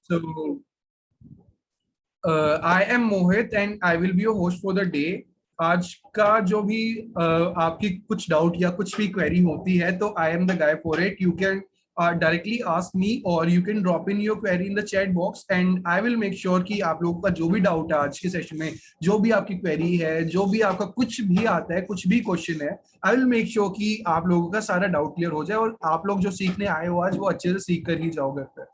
So, I am Mohit and I will be your host for the day. आज का जो भी आपकी कुछ डाउट या कुछ भी क्वेरी होती है तो I am the guy for it. You can directly ask me और you can drop in your query in the chat box and I will make sure कि आप लोगों का जो भी डाउट है आज के सेशन में, जो भी आपकी क्वेरी है, जो भी आपका कुछ भी आता है, कुछ भी क्वेश्चन है, आई विल मेक श्योर कि आप लोगों का सारा डाउट क्लियर हो जाए और आप लोग जो सीखने आए हो आज वो अच्छे से सीख कर ही जाओ घर पे.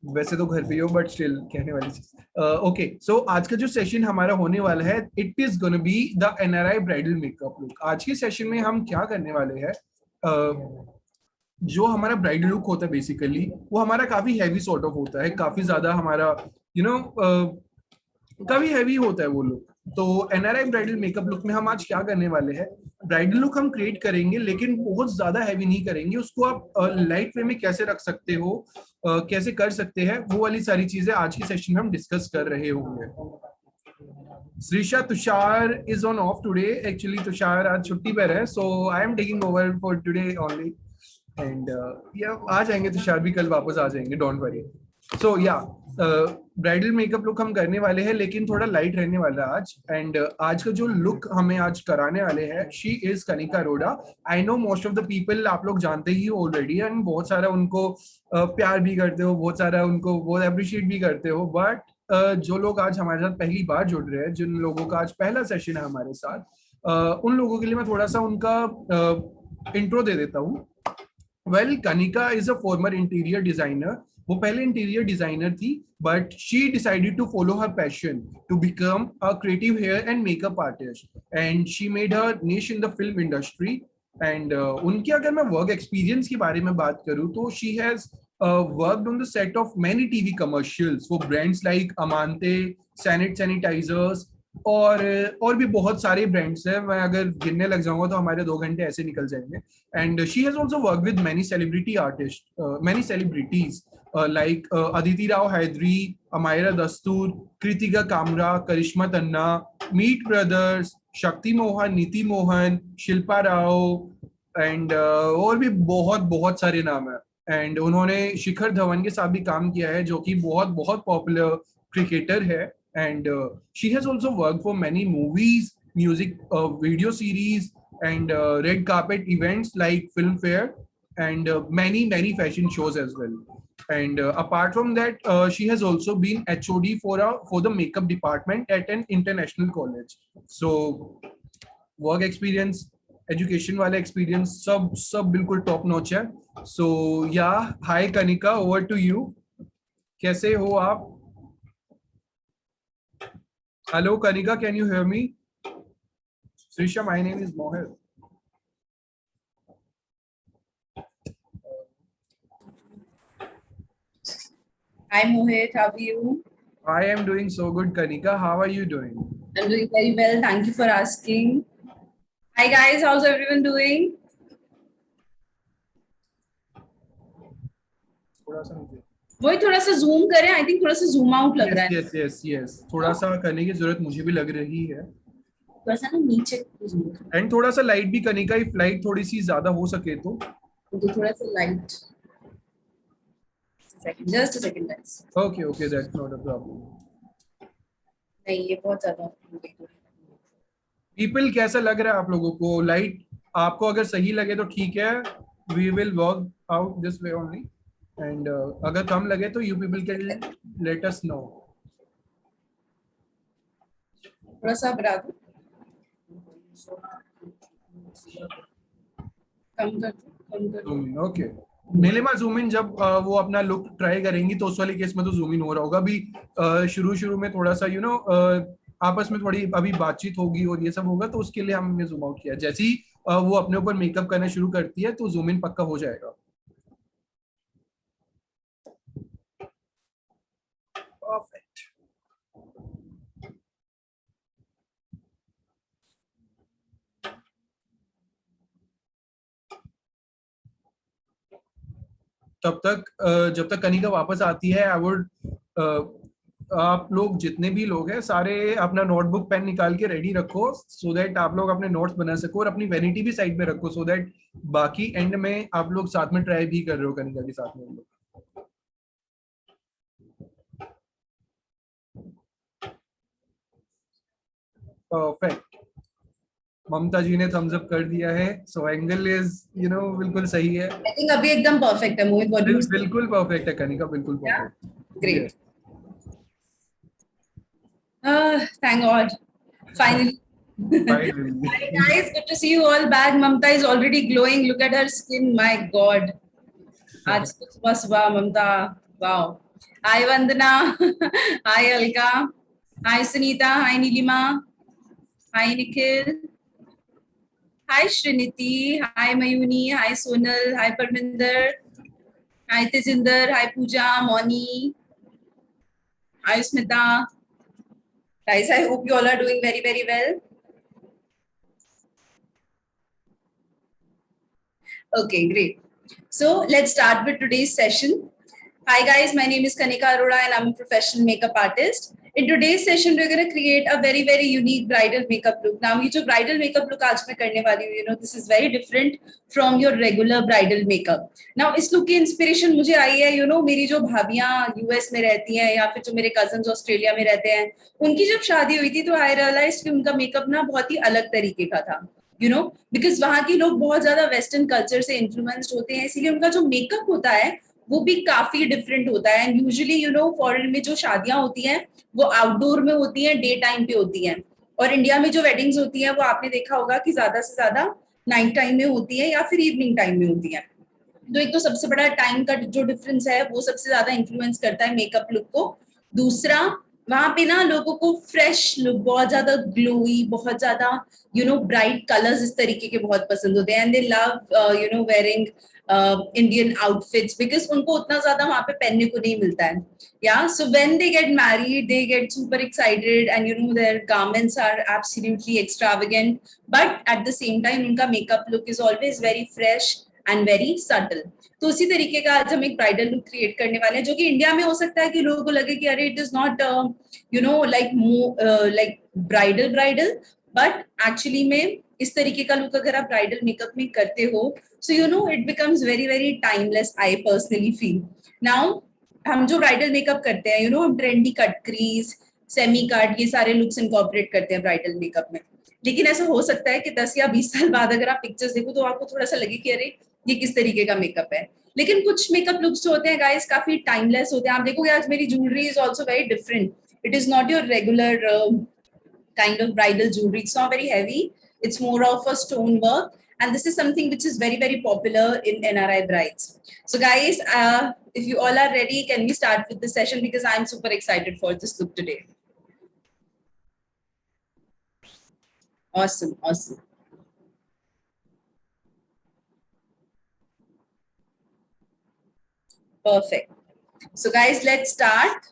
वैसे तो घर पे ही हो बट स्टिल कहने वाली चीज. ओके, सो आज का जो सेशन हमारा होने वाला है, it is gonna be the NRI bridal makeup look. आज के सेशन में हम क्या करने वाले हैं, जो हमारा ब्राइडल लुक होता है बेसिकली वो हमारा काफी हैवी सॉर्ट ऑफ होता है, काफी ज्यादा हमारा काफी हैवी होता है वो लुक. तो एनआरआई ब्राइडल मेकअप लुक में हम आज क्या करने वाले हैं, ब्राइडल लुक हम क्रिएट करेंगे लेकिन बहुत ज्यादा हैवी नहीं करेंगे. उसको आप लाइट वे में कैसे रख सकते हो, कैसे कर सकते हैं, वो वाली सारी चीजें आज के सेशन में हम डिस्कस कर रहे होंगे. Shrisha, Tushar is on off today. Actually Tushar आज छुट्टी पर है, so I am taking over for today only. And आ जाएंगे तुषार भी, कल वापस आ जाएंगे, डोंट वरी. सो या ब्राइडल मेकअप लुक हम करने वाले हैं लेकिन थोड़ा लाइट रहने वाला है आज. एंड आज का जो लुक हमें आज कराने वाले हैं, she is Kanika Arora. I know most of the people आप लोग जानते ही ऑलरेडी एंड बहुत सारा उनको प्यार भी करते हो, बहुत सारा उनको बहुत अप्रिशिएट भी करते हो. बट जो लोग आज हमारे साथ पहली बार जुड़ रहे हैं, जिन लोगों का आज पहला सेशन है हमारे साथ, उन लोगों के लिए मैं थोड़ा सा उनका इंट्रो दे देता हूँ. Well, Kanika is a former interior designer. वो पहले इंटीरियर डिजाइनर थी but she decided to follow her passion to become a creative hair and makeup artist and she made her niche in the film industry. And उनके अगर मैं work experience के बारे में बात करूं तो she has worked on the set of many TV commercials for brands like Amante, sanit sanitizers और भी बहुत सारे ब्रांड्स हैं. मैं अगर गिनने लग जाऊंगा तो हमारे 2 घंटे ऐसे निकल जाएंगे. And she has also work with many celebrity artist, many celebrities like Aditi Rao Hydari, Amaira Dastur, Kritika Kamra, Karishma Tanna, Meet Brothers, Shakti Mohan, Niti Mohan, Shilpa Rao and और भी बहुत बहुत सारे नाम है. एंड उन्होंने शिखर धवन के साथ भी काम किया है जो कि बहुत बहुत पॉपुलर क्रिकेटर है. And she has also work for many movies, music video series and red carpet events like film fair and many fashion shows as well. And apart from that, she has also been HOD for the makeup department at an international college. So work experience, education वाला experience सब बिल्कुल top notch है. So yeah, hi Kanika, over to you. कैसे हो आप? Hello Kanika, can you hear me? Srisha, my name is Mohit. Hi Mohit, how are you? I am doing so good, Kanika. How are you doing? I'm doing very well. Thank you for asking. Hi guys, how's everyone doing? वही थोड़ा सा zoom करें. I think थोड़ा सा zoom out लग रहा है. Yes थोड़ा सा करने की जरूरत मुझे भी लग रही है. थोड़ा सा ना नीचे एंड थोड़ा सा लाइट भी करने का, इफ लाइट थोड़ी सी ज्यादा हो सके तो थोड़ा सा light. Just a second guys. Okay, that's not a problem. नहीं, ये बहुत ज्यादा. पीपल कैसा लग रहा है आप लोगों को? लाइट आपको अगर सही लगे तो ठीक है, we will work out this way only. And अगर कम लगे तो you people can let us know. थोड़ा सा बढ़ा दो. कम कर. ओके, नीलिमा जूम इन जब वो अपना लुक ट्राई करेंगी तो उस वाले केस में तो जूम इन हो रहा होगा. अभी शुरू में थोड़ा सा आपस में थोड़ी अभी बातचीत होगी और ये सब होगा तो उसके लिए हमने जूम आउट किया. जैसे ही वो अपने ऊपर मेकअप करना शुरू करती है तो जूम इन पक्का हो जाएगा. परफेक्ट. तब तक जब तक कनिका वापस आती है, आई वुड आप लोग जितने भी लोग हैं सारे अपना नोटबुक पेन निकाल के रेडी रखो सो दैट आप लोग अपने नोट्स बना सको और अपनी वैनिटी भी साइड में रखो सो दैट बाकी एंड में आप लोग साथ में ट्राई भी कर रहे हो कनिका के साथ में. परफेक्ट। ममता जी ने थम्स अप कर दिया है, सो एंगल इज बिल्कुल सही है। I think अभी एकदम परफेक्ट है मोहित, व्हाट यू से? बिल्कुल परफेक्ट है कनिका, बिल्कुल Yeah, perfect. great. Thank God. Finally. Finally. Hi guys, good to see you all back. Mamta is already glowing. Look at her skin. My God. आज तो सुबह सुबह Mamata, wow. Hi Vandana, hi Alka, hi Sunita, hi Neelima, hi Nikhil, hi Shriniti, hi Mayuni, hi Sonal, hi Parminder, hi Tejinder, hi Pooja, Moni, hi Smita. Guys, I hope you all are doing very, very well. Okay, great. So let's start with today's session. Hi guys, my name is Kanika Arora and I'm a professional makeup artist. In today's session, we're going to create a very, very unique bridal makeup look. Now, ये जो bridal makeup look आज मैं करने वाली हूँ, this is very different from your regular bridal makeup. Now, इस look की inspiration मुझे आई है, मेरी जो भाभियाँ US में रहती हैं या फिर जो मेरे cousins ऑस्ट्रेलिया में रहते हैं, उनकी जब शादी हुई थी तो I realized कि उनका makeup ना बहुत ही अलग तरीके का था. बिकॉज वहाँ के लोग बहुत ज्यादा वेस्टर्न कल्चर से इन्फ्लुएंस्ड होते हैं, इसीलिए उनका जो मेकअप होता है वो भी काफी डिफरेंट होता है. एंड यूजुअली फॉरेन में जो शादियां होती हैं वो आउटडोर में होती हैं, डे टाइम पे होती हैं. और इंडिया में जो वेडिंग्स होती हैं वो आपने देखा होगा कि ज्यादा से ज्यादा नाइट टाइम में होती है या फिर इवनिंग टाइम में होती है. तो एक तो सबसे बड़ा टाइम का जो डिफरेंस है वो सबसे ज्यादा इन्फ्लुएंस करता है मेकअप लुक को. दूसरा, वहां पे ना लोगों को फ्रेश लुक, बहुत ज्यादा ग्लोई, बहुत ज्यादा ब्राइट कलर्स इस तरीके के बहुत पसंद होते हैं. And they love wearing Indian outfits because उनको उतना ज्यादा वहां पे पहनने को नहीं मिलता है. Yeah, so when they get married, they get super excited and their garments are absolutely extravagant. But at the same time, उनका makeup look is always very fresh and very subtle. तो उसी तरीके का आज हम एक ब्राइडल लुक क्रिएट करने वाले हैं जो कि इंडिया में हो सकता है कि लोगों को लगे कि अरे it is not like bridal bridal, but actually में इस तरीके का लुक अगर आप ब्राइडल मेकअप में करते हो so it becomes very very timeless, I personally feel. Now हम जो ब्राइडल मेकअप करते हैं हम trendy cut crease, semi cut, ये सारे लुक्स इनकॉर्पोरेट करते हैं ब्राइडल मेकअप में. लेकिन ऐसा हो सकता है कि 10 या 20 साल बाद अगर आप पिक्चर्स देखो तो आपको थोड़ा सा लगे कि अरे ये किस तरीके का मेकअप है. लेकिन कुछ मेकअप लुक्स जो होते हैं गाइस काफी टाइमलेस होते हैं. आप देखोगे आज मेरी jewellery is also very different. It is not your regular kind of bridal jewelry. It's not very heavy. It's more of a stone work. And this is something which is very, very popular in NRI brides. So guys, if you all are ready, can we start with the session? Because I'm super excited for this look today. Awesome, awesome. Perfect. So guys, let's start.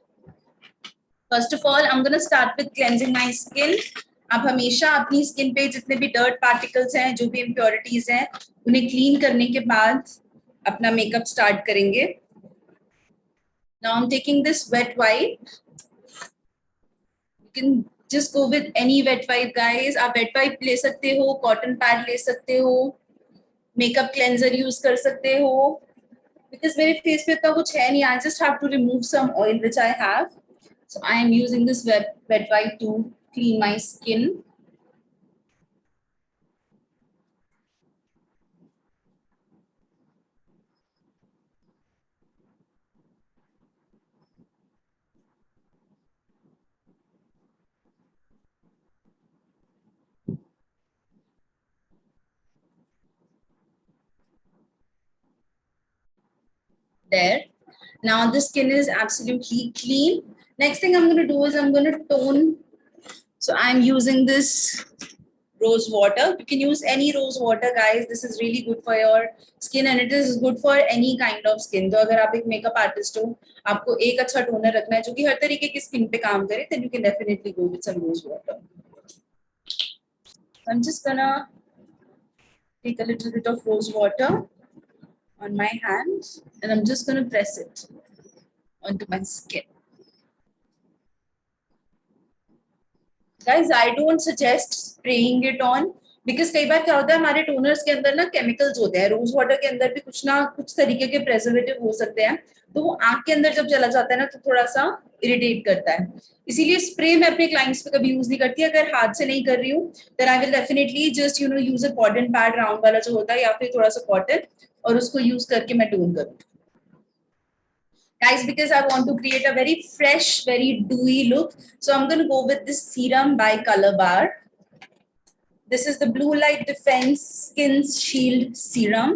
First of all, I'm going to start with cleansing my skin. आप हमेशा अपनी skin पे जितने भी dirt particles हैं, जो भी impurities हैं, उन्हें क्लीन करने के बाद अपना मेकअप स्टार्ट करेंगे. Now I'm taking this wet wipe. You can just go with any wet wipe, guys. आप wet wipe ले सकते हो, कॉटन पैड ले सकते हो, मेकअप क्लेंजर यूज कर सकते हो. Because मेरे फेस पे इतना कुछ है नहीं, I just have to remove some oil which I have. So I am using this wet wipe to clean my skin. There. Now the skin is absolutely clean. Next thing I'm going to do is I'm going to tone. So I'm using this rose water. You can use any rose water, guys. This is really good for your skin and it is good for any kind of skin. तो अगर आप एक makeup artist हो, आपको एक अच्छा toner रखना है जो कि हर तरीके की skin पे काम करे, then you can definitely go with some rose water. I'm just gonna take a little bit of rose water on my hands and I'm just gonna press it onto my skin. Guys, I don't suggest spraying it on because कई बार क्या होता है हमारे toners के अंदर ना chemicals होते हैं, रोज वाटर के अंदर भी कुछ ना कुछ तरीके के प्रेजर्वेटिव हो सकते हैं, तो वो आंख के अंदर जब चला जाता है ना तो थोड़ा सा इरिटेट करता है। इसीलिए स्प्रे मैं अपने क्लाइंट्स पे कभी यूज नहीं करती। अगर हाथ से नहीं कर रही हूँ then I will definitely just use a cotton pad round वाला जो होता है, या फिर थोड़ा सा कॉटन, और उसको यूज करके मैं टोन करूँ। Guys, because I want to create a very fresh, very dewy look, so I'm going to go with this serum by Color Bar. This is the Blue Light Defense Skin Shield Serum.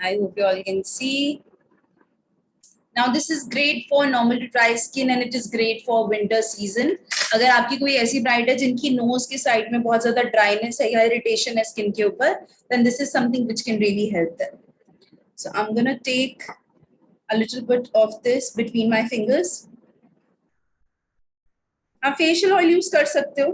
I hope you all can see. Now this is great for normal to dry skin and it is great for winter season. अगर आपकी कोई ऐसी bride है जिनकी knows के side में बहुत ज्यादा ड्राइनेस है या इरिटेशन है स्किन के ऊपर, then this is something which can really help them. So I'm gonna take a little bit of this between my fingers. आप फेशियल ऑयल यूज कर सकते हो।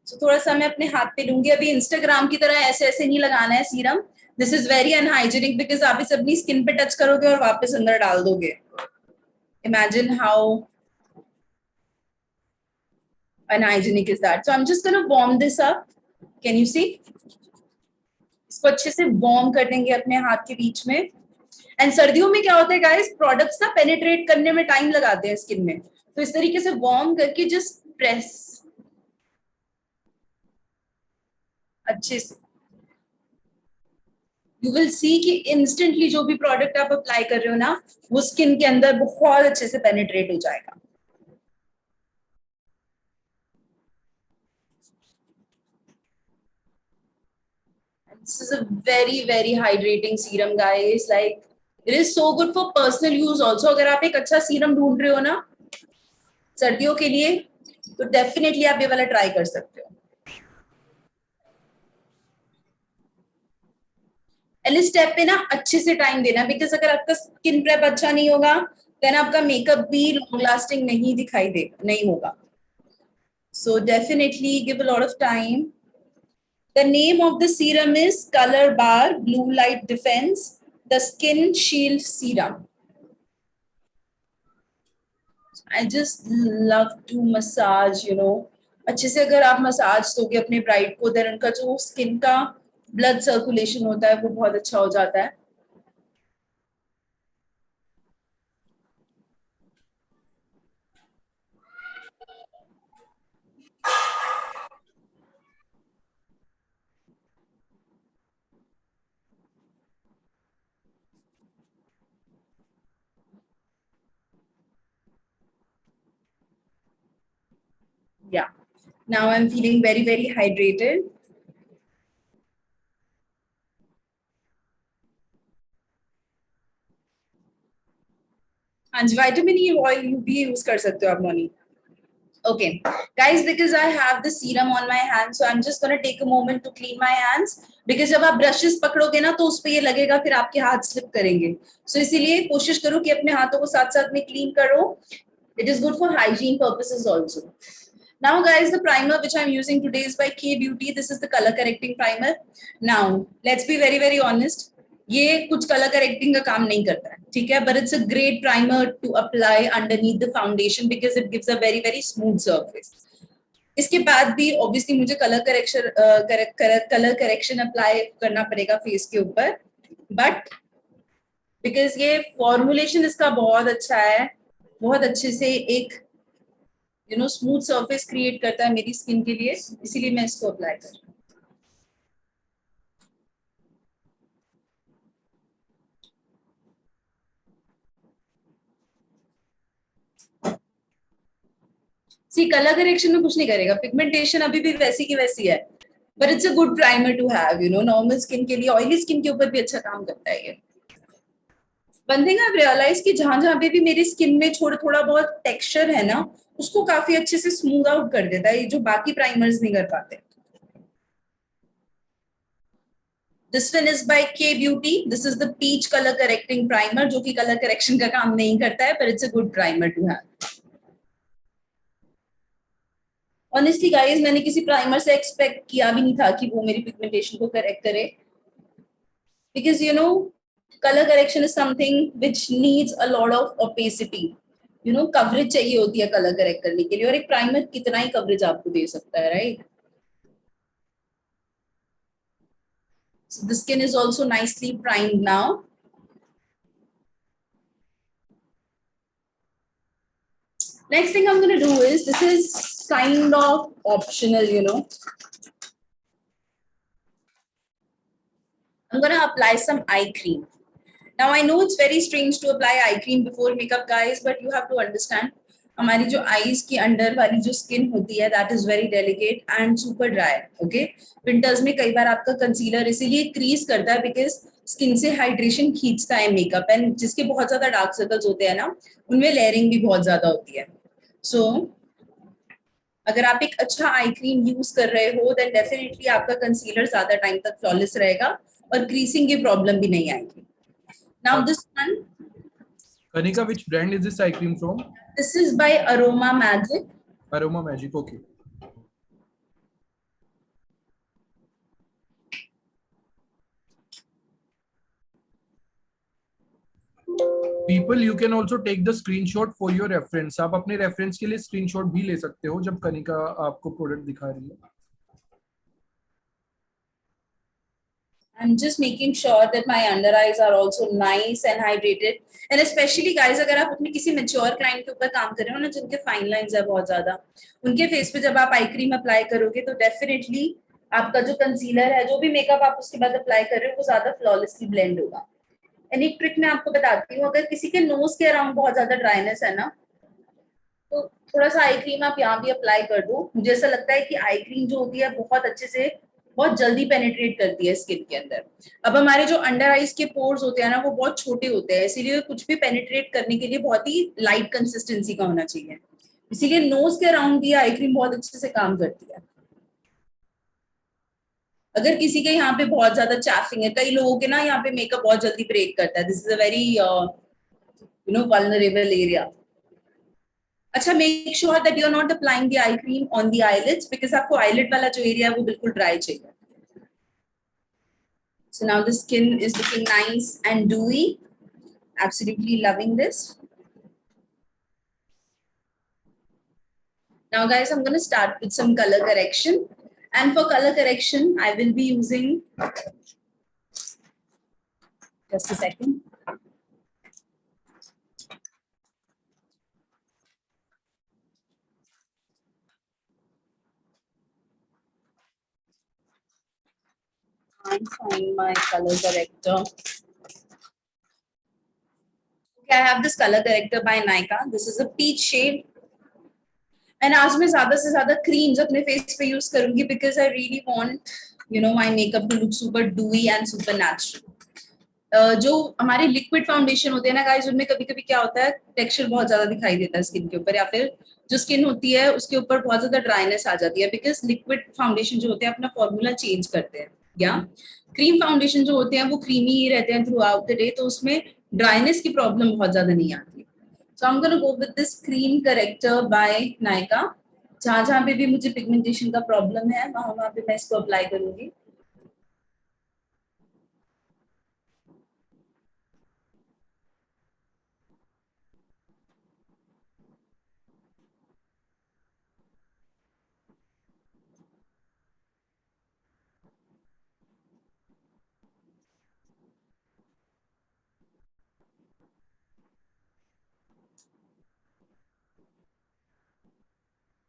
तो थोड़ा सा मैं अपने हाथ पे लूंगी। अभी इंस्टाग्राम की तरह ऐसे ऐसे नहीं लगाना है serum. This is very unhygienic because आप इसे अपनी स्किन पे टच करोगे और वापस अंदर डाल दोगे। Imagine how unhygienic is that. So I am just gonna warm this up. Can you see? इसको अच्छे से वार्म कर देंगे अपने हाथ के बीच में। एंड सर्दियों में क्या होता है गाइस, प्रोडक्ट्स ना पेनिट्रेट करने में टाइम लगाते हैं स्किन में, तो इस तरीके से वार्म करके जस्ट प्रेस अच्छे से। यू विल सी कि इंस्टेंटली जो भी प्रोडक्ट आप अप्लाई कर रहे हो ना वो स्किन के अंदर बहुत अच्छे से पेनिट्रेट हो जाएगा। This is a very very hydrating serum guys, like it is so good for personal use also. अगर आप एक अच्छा सीरम ढूंढ रहे हो ना सर्दियों के लिए तो डेफिनेटली आप ये वाला ट्राई कर सकते हो। एंड इस स्टेप पे ना अच्छे से टाइम देना, बिकॉज अगर आपका स्किन प्रेप अच्छा नहीं होगा देन आपका मेकअप भी लॉन्ग लास्टिंग नहीं दिखाई देगा, नहीं होगा। So definitely give a lot of time. The name of the serum is Color Bar Blue Light Defense, the Skin Shield Serum. I just love to massage, अच्छे से अगर आप मसाज दोगे अपने ब्राइड को देन उनका जो स्किन का ब्लड सर्कुलेशन होता है वो बहुत अच्छा हो जाता है। Yeah, now I'm feeling very very hydrated. हाँ जी, विटामिन ई ऑयल भी यूज कर सकते हो आप morning. Okay, guys, because I have the serum on my hand, so I'm just gonna take a moment to clean my hands. Because जब आप brushes पकड़ोगे ना तो उस पे ये लगेगा फिर आपके हाथ स्लिप करेंगे, so इसीलिए कोशिश करो कि अपने हाथों को साथ साथ में क्लीन करो। It is good for hygiene purposes also. Now, guys, the primer which I'm using today is by K Beauty. This is the color correcting primer. Now, let's be very very honest. ये कुछ colour correcting का काम नहीं करता है, ठीक है, but it's a great primer to apply underneath the foundation because it gives a very very smooth surface. इसके बाद भी ऑब्वियसली मुझे कलर करेक्शन अप्लाई करना पड़ेगा फेस के ऊपर, बट बिकॉज ये फॉर्मुलेशन इसका बहुत अच्छा है, बहुत अच्छे से एक स्मूथ सरफेस क्रिएट करता है मेरी स्किन के लिए, इसीलिए मैं इसको अप्लाई कर रही हूँ। सी कलर करेक्शन में कुछ नहीं करेगा, पिगमेंटेशन अभी भी वैसी की वैसी है, but it's a good primer to have, normal skin के लिए, ऑयली स्किन के ऊपर भी अच्छा काम करता है ये। वन थिंग आई रियलाइज कि जहां जहां पे भी मेरी स्किन में थोड़ा बहुत टेक्सचर है ना उसको काफी अच्छे से स्मूथ आउट कर देता है, ये जो बाकी प्राइमर्स नहीं कर पाते। This one is by K Beauty. This is the peach color correcting primer, जो कि कलर करेक्शन का काम नहीं करता है, but it's a good primer to have. Honestly guys, मैंने किसी प्राइमर से एक्सपेक्ट किया भी नहीं था कि वो मेरी पिगमेंटेशन को करेक्ट करे, because Color correction is something which needs a lot of opacity. You know, coverage चाहिए होती है color correct करने के लिए, और एक primer कितना ही coverage आपको दे सकता है, right? So the skin is also nicely primed now. Next thing I'm going to do is, this is kind of optional, you know. I'm going to apply some eye cream. Now I know it's very strange to apply eye cream before makeup, guys, but you have to understand, हमारी जो eyes की अंदर वाली जो skin होती है, that is very delicate and super dry. Okay, winters में कई बार आपका concealer इसीलिए crease करता है because skin से hydration खींचता है makeup, and जिसके बहुत ज्यादा dark circles होते हैं ना, उनमें layering भी बहुत ज्यादा होती है. So अगर आप एक अच्छा आई क्रीम यूज कर रहे हो, देन डेफिनेटली आपका कंसीलर ज्यादा टाइम तक फ्लॉलेस रहेगा और क्रीसिंग की प्रॉब्लम भी नहीं आएगी. Now this one, Kanika, which brand is this eye cream from? this is by Aroma Magic. Aroma Magic, okay. People, you can also take the screenshot for your reference. आप अपने reference के लिए screenshot भी ले सकते हो जब कनिका आपको product दिखा रही है. I'm just making sure that my under eyes are also nice and hydrated. And especially guys, अगर आप अपने किसी mature client के ऊपर काम कर रहे हो ना, जिनके fine lines है बहुत ज्यादा, उनके face पे जब आप eye cream apply करोगे तो definitely आपका जो concealer है, जो भी makeup आप उसके बाद apply कर रहे हो, वो ज्यादा flawlessly blend होगा. And एक trick मैं आपको बताती हूँ, अगर किसी के nose के around बहुत ज्यादा dryness है ना, तो थोड़ा सा आई क्रीम आप यहाँ भी अप्लाई कर दो. मुझे ऐसा लगता है कि आई क्रीम जो होती है बहुत अच्छे से, बहुत जल्दी पेनिट्रेट करती है स्किन के अंदर. अब हमारे जो अंडर आईज के पोर्स होते हैं ना, वो बहुत छोटे होते हैं, इसीलिए कुछ भी पेनिट्रेट करने के लिए बहुत ही लाइट कंसिस्टेंसी का होना चाहिए. इसीलिए नोज के अराउंड भी आई क्रीम बहुत अच्छे से काम करती है. अगर किसी के यहाँ पे बहुत ज्यादा चैफिंग है, कई लोगों के ना यहाँ पे मेकअप बहुत जल्दी ब्रेक करता है. This is a very vulnerable area. अच्छा, make sure that you are not applying the eye cream on the eyelids, because आपको आईलिड वाला जो एरिया है वो बिल्कुल ड्राई चाहिए. So now the skin is looking nice and dewy. Absolutely loving this. Now guys, I'm going to start with some color correction. And for color correction, I will be using, just a second. I'm find my color corrector. Okay, I have this color corrector by Nykaa. This is a peach shade. And आज मैं ज्यादा से ज्यादा creams अपने face पे use करूंगी because I really want, you know, my makeup to look super dewy and super natural. जो हमारे लिक्विड फाउंडेशन होते हैं ना गाइस, उनमें कभी कभी क्या होता है, टेक्सचर बहुत ज्यादा दिखाई देता है स्किन के ऊपर, या फिर जो स्किन होती है उसके ऊपर बहुत ज्यादा ड्राइनेस आ जाती है, बिकॉज लिक्विड फाउंडेशन जो होते हैं अपना फॉर्मूला चेंज करते हैं. या क्रीम फाउंडेशन जो होते हैं वो क्रीमी ही रहते हैं थ्रू आउट द डे, तो उसमें ड्राइनेस की प्रॉब्लम बहुत ज्यादा नहीं आती. So I am gonna go with this cream corrector by Nykaa. जहां जहां पे भी मुझे पिगमेंटेशन का प्रॉब्लम है, वहां वहां पे मैं इसको अप्लाई करूंगी.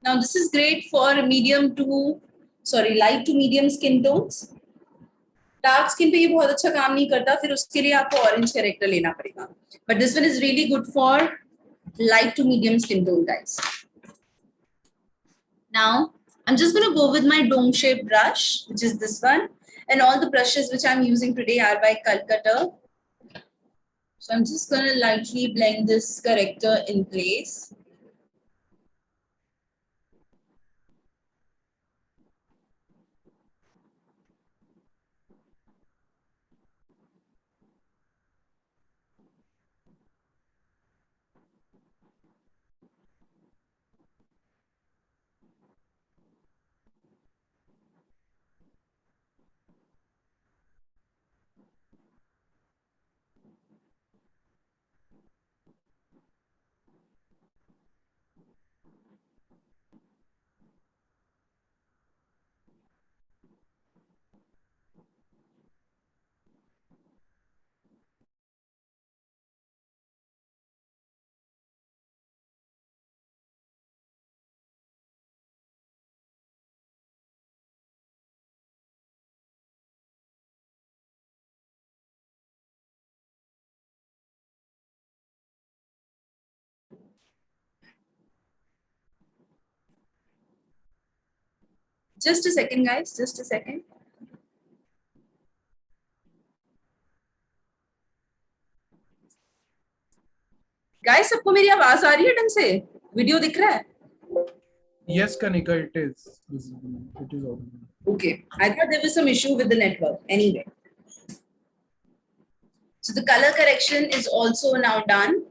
Now this is great for light to medium skin tones. Dark skin पे ये बहुत अच्छा काम नहीं करता, फिर उसके लिए आपको ऑरेंज कैरेक्टर लेना पड़ेगा. But this one is really good for light to medium skin tone guys. Now I'm just going to go with my dome shape brush, which is this one, and all the brushes which I'm using today are by Calcutta. So I'm just going to lightly blend this corrector in place. Just a second, guys. Just a second. Guys, सबको मेरी आवाज आ रही है ढंग से? Video दिख रहा है? Yes, Kanika, it is visible. It is audible. Okay. I thought there was some issue with the network. Anyway. So the color correction is also now done.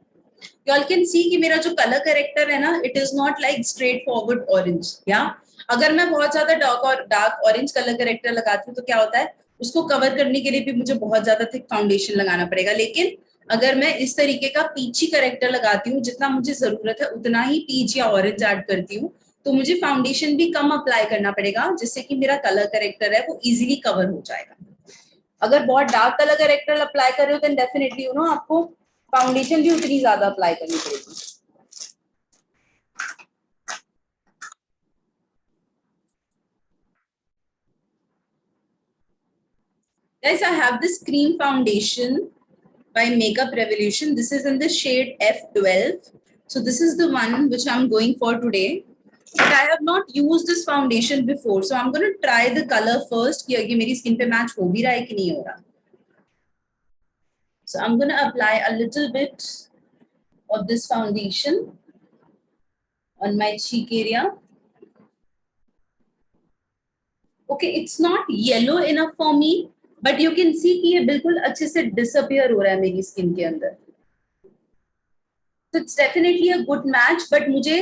You all can see कि मेरा जो color corrector है ना, it is not like straightforward orange. Yeah. अगर मैं बहुत ज्यादा dark orange color corrector लगाती हूँ तो क्या होता है, उसको कवर करने के लिए भी मुझे बहुत ज्यादा थिक फाउंडेशन लगाना पड़ेगा. लेकिन अगर मैं इस तरीके का पीची करेक्टर लगाती हूँ, जितना मुझे जरूरत है उतना ही पीच या ऑरेंज ऐड करती हूँ, तो मुझे फाउंडेशन भी कम अप्लाई करना पड़ेगा, जिससे कि मेरा कलर करेक्टर है वो इजीली कवर हो जाएगा. अगर बहुत डार्क कलर करेक्टर अप्लाई कर रहे हो तो डेफिनेटली आपको फाउंडेशन भी उतनी ज्यादा अप्लाई करनी पड़ेगी. Guys, I have this cream foundation by Makeup Revolution. This is in the shade F12. So this is the one which I'm going for today. But I have not used this foundation before. So I'm going to try the color first. कि ये मेरी skin पे match हो भी रहा है कि नहीं हो रहा. So I'm going to apply a little bit of this foundation on my cheek area. Okay, it's not yellow enough for me, but you can see कि ये बिल्कुल अच्छे से disappear हो रहा है मेरी skin के अंदर. So it's definitely a good match, but मुझे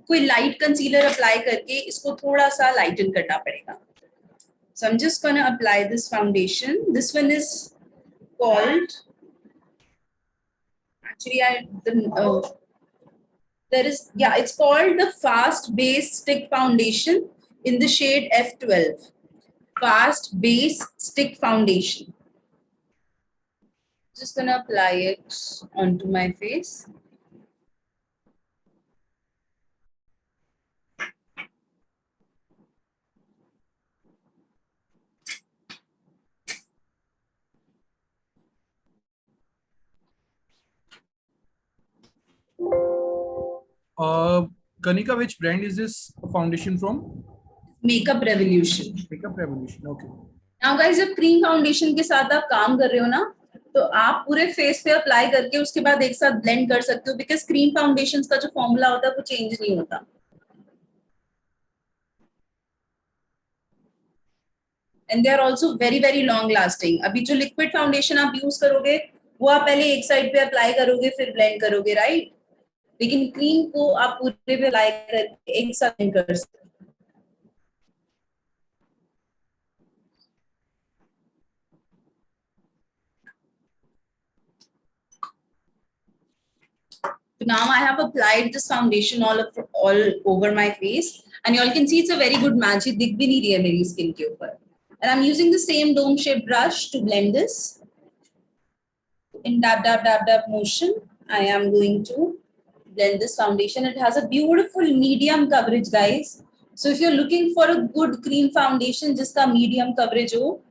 कोई light concealer apply करके इसको थोड़ा सा lighten करना पड़ेगा. So I'm just gonna apply this foundation. This one is called, actually it's called the Fast Base Stick Foundation in the shade F12. Fast Base Stick Foundation. Just gonna apply it onto my face. Kanika, which brand is this foundation from? Makeup Revolution. Makeup Revolution, okay. Now guys, जब cream foundation के साथ आप काम कर रहे हो ना, तो आप पूरे फेस पे अप्लाई करके उसके बाद एक साथ ब्लेंड कर सकते हो, बिकॉज क्रीम फाउंडेशन का जो फॉर्मूला होता है वो चेंज नहीं होता. And they are also very very long lasting. अभी जो लिक्विड फाउंडेशन आप यूज करोगे वो आप पहले एक साइड पे अप्लाई करोगे फिर ब्लेंड करोगे, राइट? लेकिन क्रीम को आप पूरे पे अप्लाई करके एक साथ ब्लेंड कर सकते हो. So now I have applied this foundation all over my face, and you all can see it's a very good match. It दिख भी नहीं रही है मेरी skin के ऊपर. And I'm using the same dome shaped brush to blend this. In dab dab dab dab motion, I am going to blend this foundation. It has a beautiful medium coverage, guys. So if you're looking for a good cream foundation, जिसका medium coverage हो,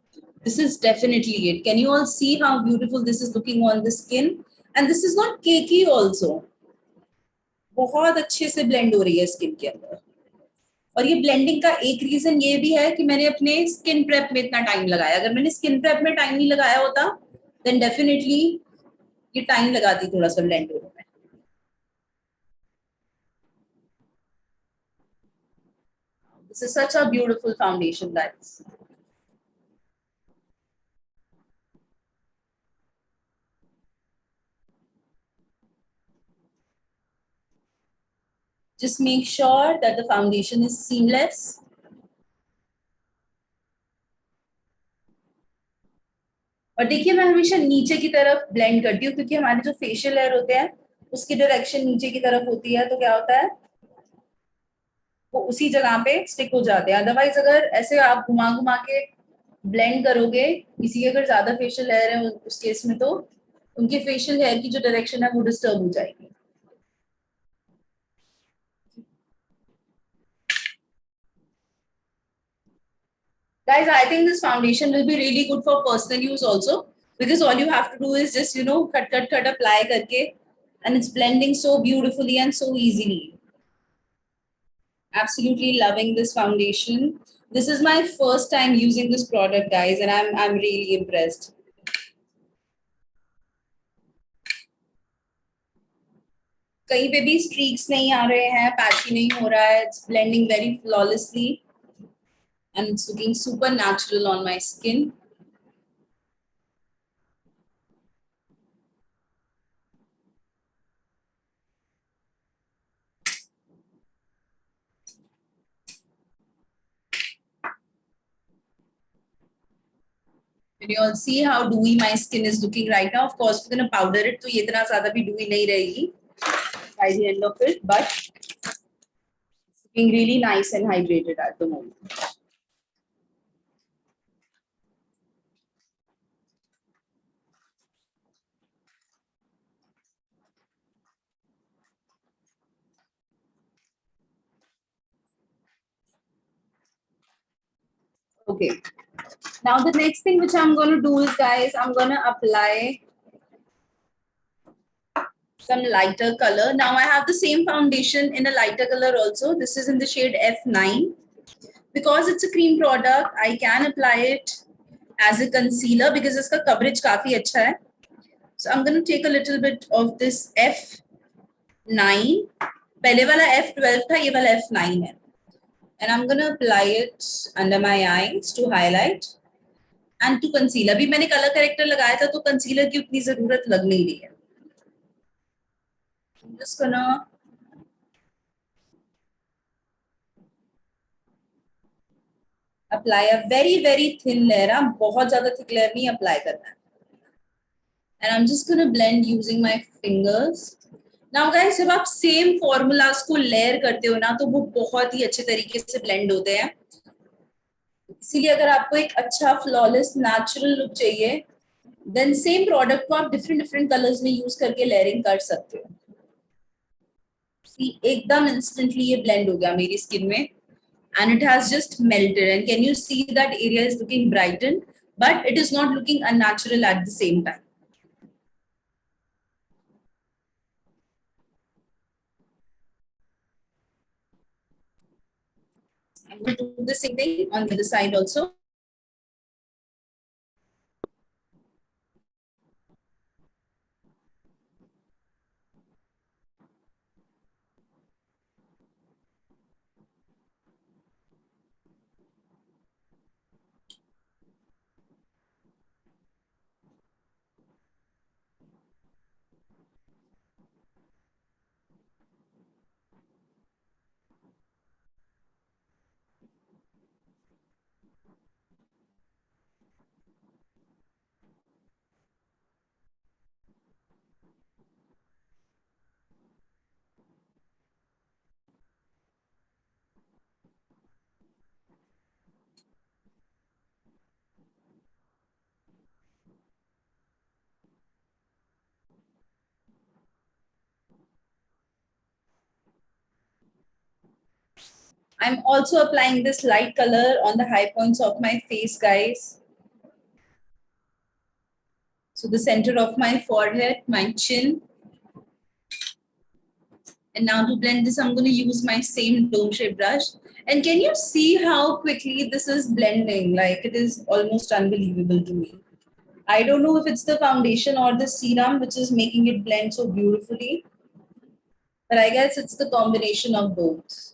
this is definitely it. Can you all see how beautiful this is looking on the skin? And this is not cakey also. बहुत अच्छे से blend हो रही है skin के अंदर. और ये ब्लेंडिंग का एक रीजन ये भी है कि मैंने अपने स्किन प्रेप में इतना टाइम लगाया. अगर मैंने स्किन प्रेप में टाइम नहीं लगाया होता देन डेफिनेटली ये टाइम लगाती थोड़ा सा ब्लेंड होने में. This is such a beautiful foundation, guys. Just make sure that the foundation is seamless. और देखिए मैं हमेशा नीचे की तरफ ब्लेंड करती हूँ क्योंकि हमारे जो फेशियल हेयर होते हैं उसकी डायरेक्शन नीचे की तरफ होती है, तो क्या होता है वो उसी जगह पे स्टिक हो जाते हैं. अदरवाइज अगर ऐसे आप घुमा घुमा के ब्लेंड करोगे, किसी के अगर ज्यादा फेशियल हेयर है उस केस में तो उनके फेशियल हेयर की जो डायरेक्शन है वो डिस्टर्ब हो जाएगी. Guys, I think this foundation will be really good for personal use also, because all you have to do is just cut apply करके, and it's blending so beautifully and so easily. Absolutely loving this foundation. This is my first time using this product, guys, and I'm really impressed. कहीं पे भी streaks नहीं आ रहे हैं, patchy नहीं हो रहा है. It's blending very flawlessly, and it's looking super natural on my skin. Can you all see how dewy my skin is looking right now? Of course, we're gonna powder it, तो ये इतना ज़्यादा भी dewy नहीं रहेगी by the end of it, but it's looking really nice and hydrated at the moment. Okay. Now the next thing which I'm going to do is, guys, I'm going to apply some lighter color. Now I have the same foundation in a lighter color also. This is in the shade F9. Because it's a cream product, I can apply it as a concealer because its coverage काफी अच्छा है. So I'm going to take a little bit of this F9. पहले वाला F12 था, ये वाला F9 है. And I'm going to apply it under my eyes to highlight and to conceal. अभी मैंने color corrector लगाया था तो concealer की उतनी जरूरत लग नहीं रही है. I'm just gonna apply a very thin layer. बहुत ज़्यादा thick layer नहीं apply करना है. And I'm just gonna blend using my fingers. Now guys, जब आप same formulas को layer करते हो ना तो वो बहुत ही अच्छे तरीके से blend होते हैं. इसीलिए अगर आपको एक अच्छा flawless natural look चाहिए, then same product को आप different colors में use करके layering कर सकते हो. See, एकदम instantly ये blend हो गया मेरी skin में, and it has just melted. And can you see that area is looking brightened, but it is not looking unnatural at the same time. I'm going to do the same thing on the other side also. I'm also applying this light color on the high points of my face, guys. So the center of my forehead, my chin. And now to blend this, I'm going to use my same dome shape brush. And can you see how quickly this is blending? Like, it is almost unbelievable to me. I don't know if it's the foundation or the serum which is making it blend so beautifully, but I guess it's the combination of both.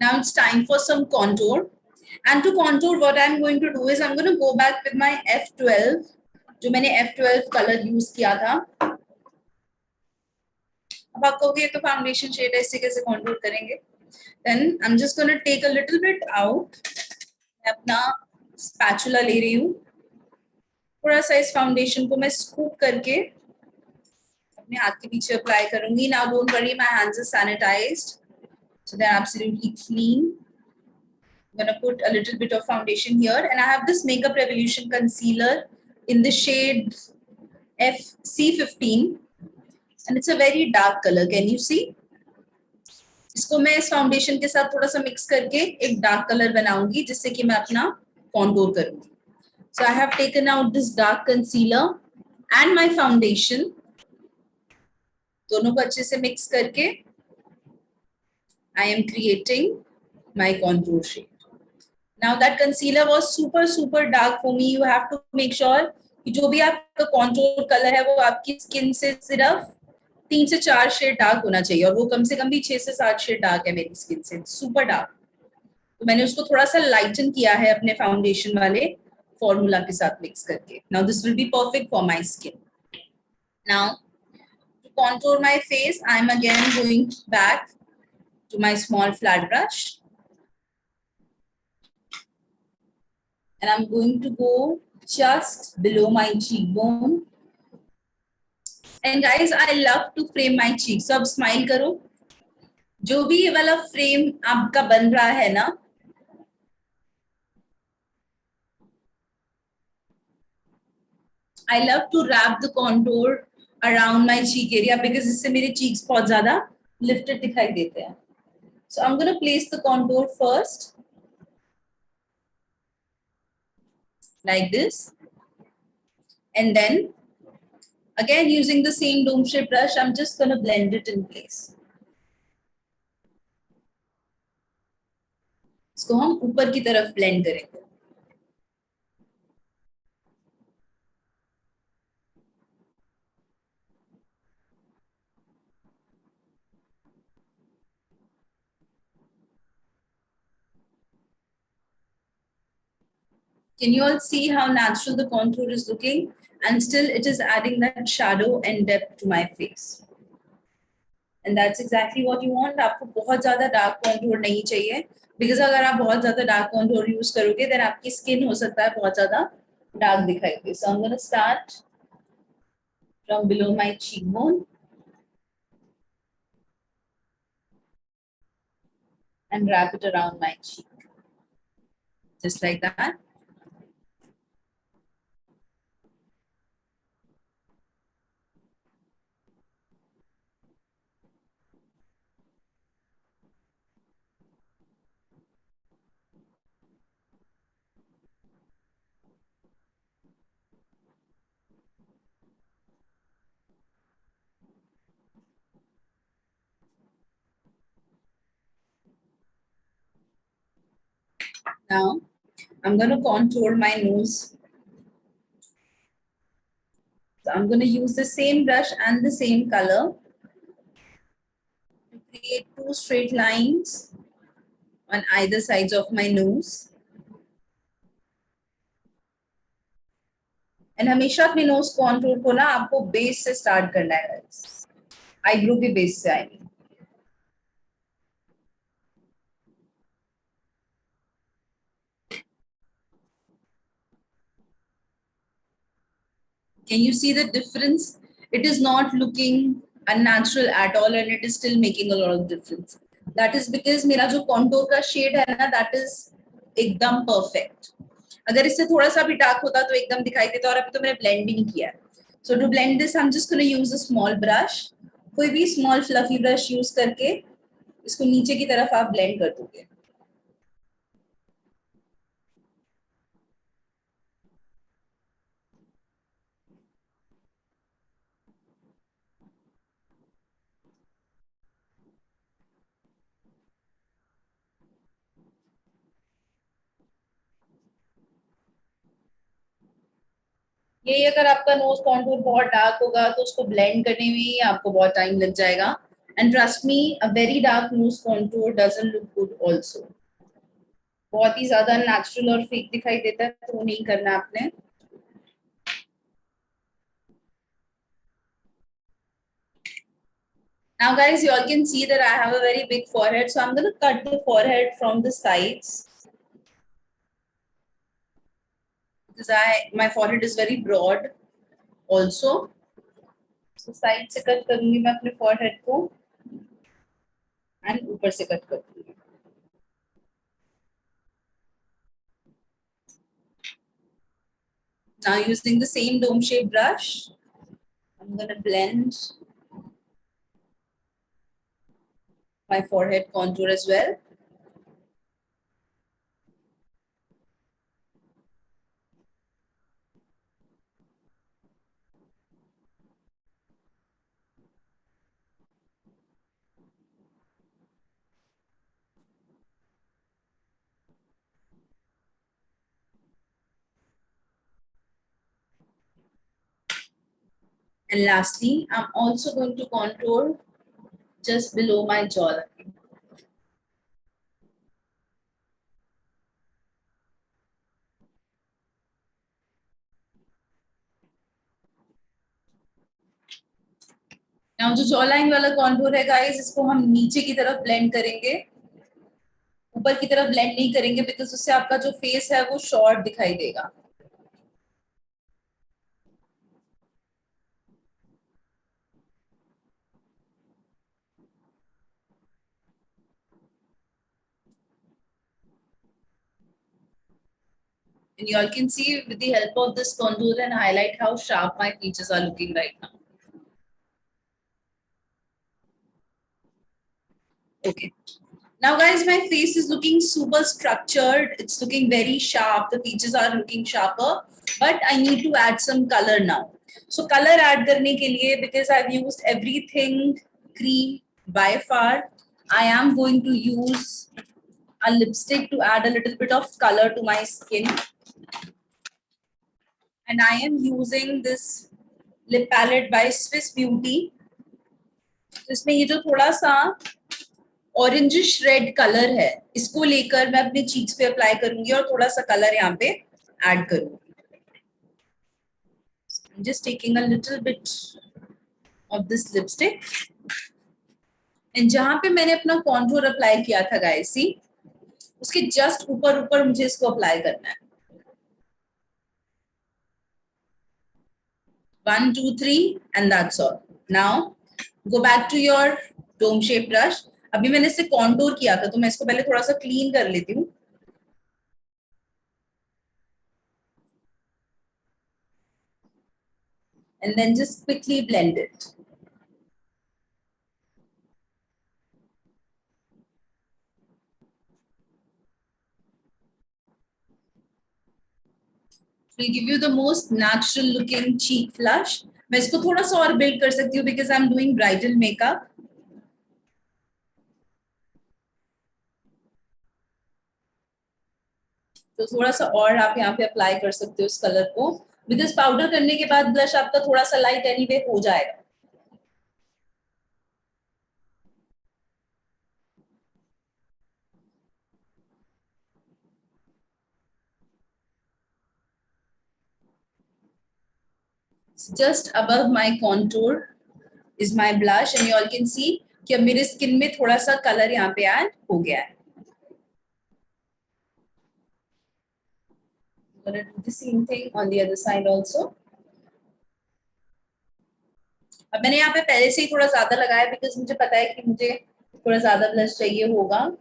Now it's time for some contour. And to contour, what I'm going to do is I'm going to go back with my F12, जो मैंने F12 color use किया था. अब आप कहोगे तो foundation shade है, इससे कैसे contour करेंगे? Then I'm just going to take a little bit out. मैं अपना spatula ले रही हूँ. थोड़ा सा इस foundation को मैं scoop करके अपने हाथ के पीछे apply करूँगी. Now don't worry, my hands are sanitized. So they're absolutely clean. I'm gonna put a little bit of foundation here, and I have this Makeup Revolution concealer in the shade FC15, and it's a very dark color. Can you see? इसको मैं इस foundation के साथ थोड़ा सा mix करके एक dark colour बनाऊंगी जिससे कि मैं अपना कॉन्टूर करूंगी. So I have taken out this dark concealer and my foundation. दोनों को अच्छे से मिक्स करके I am creating my contour shade. Now that concealer was super dark for me. You have to make sure कि जो भी आपका contour color है वो आपकी skin से सिर्फ 3 से 4 शेड डार्क होना चाहिए, और वो कम से कम भी 6 से 7 शेड डार्क है मेरी स्किन से, सुपर डार्क. तो मैंने उसको थोड़ा सा लाइटन किया है अपने फाउंडेशन वाले फॉर्मूला के साथ मिक्स करके. Now this will be perfect for my skin. Now to contour my face, I am again going back to my small flat brush, and I'm going to go just below my cheekbone. And guys, I love to frame my cheeks. So अब smile करो. जो भी ये वाला frame आपका बन रहा है ना, I love to wrap the contour around my cheek area because इससे मेरे cheeks बहुत ज़्यादा lifted दिखाई देते हैं. So I'm going to place the contour first, like this, and then again using the same dome shape brush, I'm just going to blend it in place. इसको हम ऊपर की तरफ blend करेंगे. Can you all see how natural the contour is looking? And still it is adding that shadow and depth to my face. And that's exactly what you want. आपको बहुत ज़्यादा dark contour नहीं चाहिए, because अगर आप बहुत ज़्यादा dark contour use करोगे, then आपकी skin हो सकता है बहुत ज़्यादा dark दिखाई दे. So I'm going to start from below my cheekbone and wrap it around my cheek, just like that. Now I'm going to contour my nose. So I'm going to use the same brush and the same color to create 2 straight lines on either sides of my nose. And हमेशा अपने nose contour को ना आपको base से start करना है guys. Eyebrow के base से आएंगे. Can you see the difference? It is not looking unnatural at all, and it is still making a lot of difference. That is because मेरा जो contour का shade है ना, that is एकदम perfect. अगर इससे थोड़ा सा भी dark होता तो एकदम दिखाई देता, और अभी तो मैंने blend भी नहीं किया है. So to blend this, I'm just going to use a small brush. कोई भी small fluffy brush use करके इसको नीचे की तरफ आप blend कर दोगे. यही अगर आपका नोज कॉन्टूर बहुत डार्क होगा तो उसको ब्लेंड करने में ही आपको बहुत टाइम लग जाएगा. And trust me, a very dark nose contour doesn't look good also. बहुत ही ज्यादा नेचुरल और फेक दिखाई देता है, तो वो नहीं करना आपने. Now guys, you all can see that I have a very big forehead, so I'm going to cut the forehead from the sides because my forehead is very broad also. So side से cut करूंगी मैं अपने forehead को, and ऊपर से cut करूंगी. Now using the same dome shape brush, I'm gonna blend my forehead contour as well. And lastly, I'm also going to contour just below my jawline. Now जो jawline वाला contour है guys, इसको हम नीचे की तरफ blend करेंगे, ऊपर की तरफ blend नहीं करेंगे because उससे आपका जो face है वो short दिखाई देगा. And you all can see with the help of this contour and highlight how sharp my features are looking right now. Okay. Now guys, my face is looking super structured. It's looking very sharp. The features are looking sharper, but I need to add some color now. So color add करने के लिए, because I've used everything cream by far, I am going to use a lipstick to add a little bit of color to my skin. And I am using this lip palette by Swiss Beauty. इसमें ये जो थोड़ा सा orangish red colour है, इसको लेकर मैं अपने चीक्स पे अप्लाई करूंगी और थोड़ा सा कलर यहाँ पे ऐड करूंगी. I'm just taking a little bit of this lipstick. And जहां पे मैंने अपना कॉन्टूर अप्लाई किया था गाइस, सी उसके जस्ट ऊपर ऊपर मुझे इसको अप्लाई करना है. 1 2 3 and that's all. Now go back to your dome shape brush. अभी मैंने इससे कॉन्टूर किया था तो मैं इसको पहले थोड़ा सा क्लीन कर लेती हूँ. And then just quickly blend it. Will give you the most natural looking cheek flush. मैं इसको थोड़ा सा और build कर सकती हूँ because I'm doing bridal makeup. तो थोड़ा सा और आप यहाँ पे अप्लाई कर सकते हो इस कलर को, बिकॉज पाउडर करने के बाद ब्लश आपका थोड़ा सा लाइट एनीवे हो जाएगा. Just above my contour is my blush and you all can see कि अब मेरे स्किन में थोड़ा सा कलर यहाँ पे ऐड हो गया है. I'm gonna do the same thing on the other side also. अब मैंने यहाँ पे पहले से ही थोड़ा ज्यादा लगाया बिकॉज मुझे पता है कि मुझे थोड़ा ज्यादा ब्लश चाहिए होगा.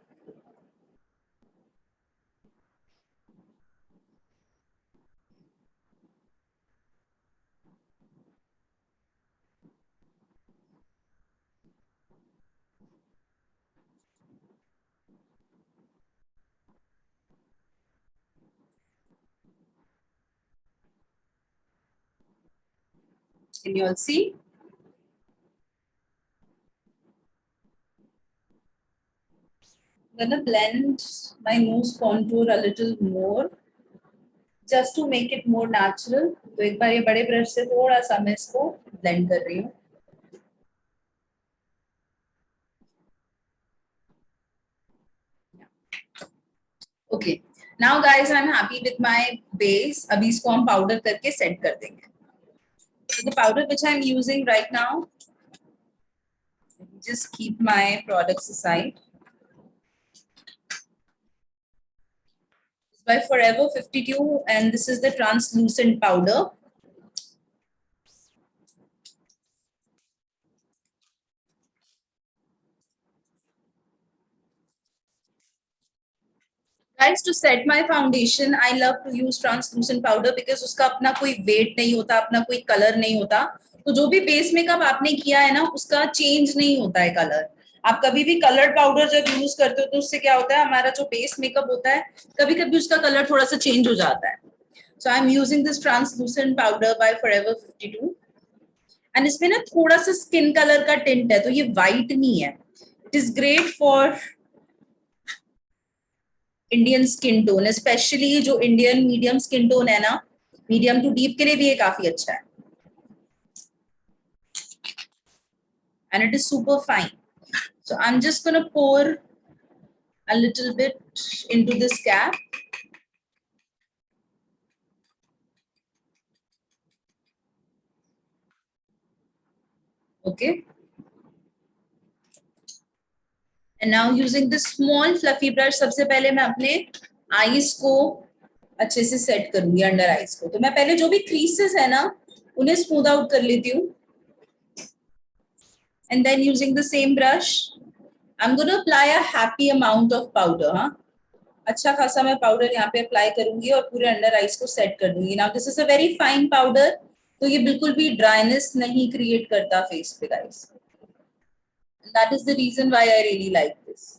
Can you all see? I'm gonna blend my nose contour a little more just to make it more natural. तो एक बार ये बड़े ब्रश से थोड़ा सा मैं इसको blend कर रही हूँ. Okay, now guys, I'm happy with my base. अभी इसको हम powder करके set कर देंगे. So the powder which I'm using right now, just keep my products aside. It's by Forever 52 and this is the translucent powder. Guys, to set my foundation, I love to use translucent powder because उसका अपना कोई weight नहीं होता, अपना कोई color नहीं होता. तो जो भी base makeup आपने किया है ना, उसका change नहीं होता है color. आप कभी भी colored powder जब use करते हो तो उससे क्या होता है, हमारा जो base makeup होता है, कभी-कभी उसका color थोड़ा सा change हो जाता है. So I'm using this translucent powder by Forever 52. And इसमें ना थोड़ा सा skin color का tint है, तो ये white नहीं है. It is great for Indian skin tone, specially जो इंडियन मीडियम स्किन टोन है ना, मीडियम टू डीप के लिए भी ये काफी अच्छा है. And it is super fine. So I am just gonna pour a little bit into this cap. Okay. And now using this small fluffy brush, सबसे पहले मैं अपने आईज को अच्छे से सेट करूंगी, अंडर आईज को. तो मैं पहले जो भी क्रीसेस है ना, उन्हें स्मूथ आउट कर लेती हूँ. And then using the same brush, I'm going to apply a happy amount of powder. हाँ, अच्छा खासा मैं पाउडर यहाँ पे अप्लाई करूंगी और पूरे अंडर आईज को सेट कर दूंगी. Now this is a very fine powder, तो ये बिल्कुल भी ड्राइनेस नहीं क्रिएट करता फेस पे guys. That is the reason why I really like this.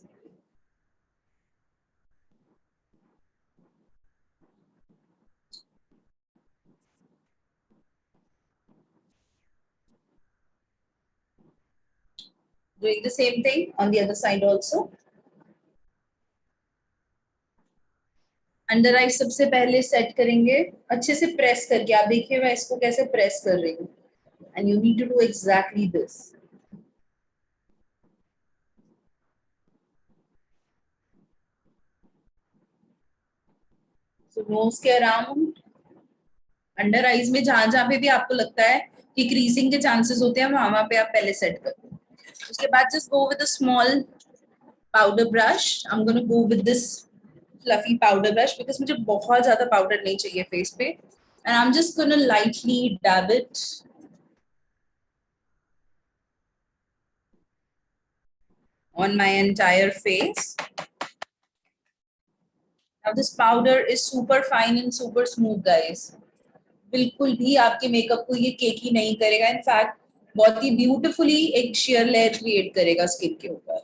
Doing the same thing on the other side also. Under eyes सबसे पहले set करेंगे अच्छे से प्रेस करके. आप देखिए मैं इसको कैसे प्रेस कर रही हूँ. And you need to do exactly this. So nose के अराउंड, अंडर आईज में जहां जहां पे भी आपको लगता है कि क्रीजिंग के चांसेस होते हैं, वहां वहां पे आप पहले सेट कर दो. उसके बाद just go with a small powder brush. I am gonna go with this fluffy powder brush because मुझे बहुत ज्यादा पाउडर नहीं चाहिए फेस पे. And I am just gonna lightly dab it on my entire face. Now this powder is super fine and super smooth guys. बिल्कुल भी आपके makeup को ये केकी नहीं करेगा. इनफैक्ट बहुत ही ब्यूटीफुली एक शेयर लेयर क्रिएट करेगा स्किन के ऊपर.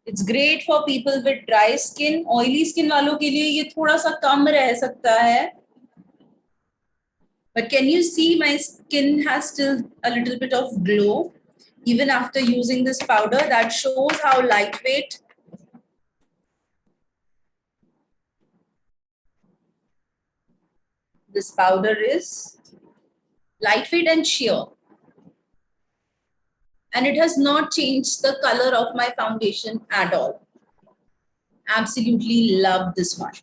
It's great for people with dry skin. Oily skin वालों के लिए ये थोड़ा सा कम रह सकता है. But can you see my skin has still a little bit of glow even after using this powder? That shows how lightweight this powder is. Lightweight and sheer. And it has not changed the color of my foundation at all. Absolutely love this one.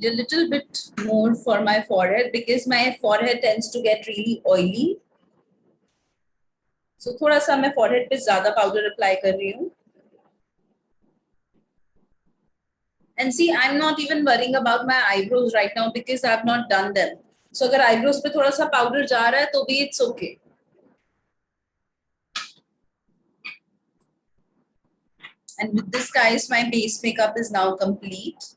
A little bit more for my forehead because my forehead tends to get really oily. So थोड़ा सा मैं forehead पे ज्यादा powder apply कर रही हूँ. And see, I'm not even worrying about my eyebrows right now because I've not done them. So अगर eyebrows पे थोड़ा सा powder जा रहा है तो भी it's okay. And with this guys, my base makeup is now complete.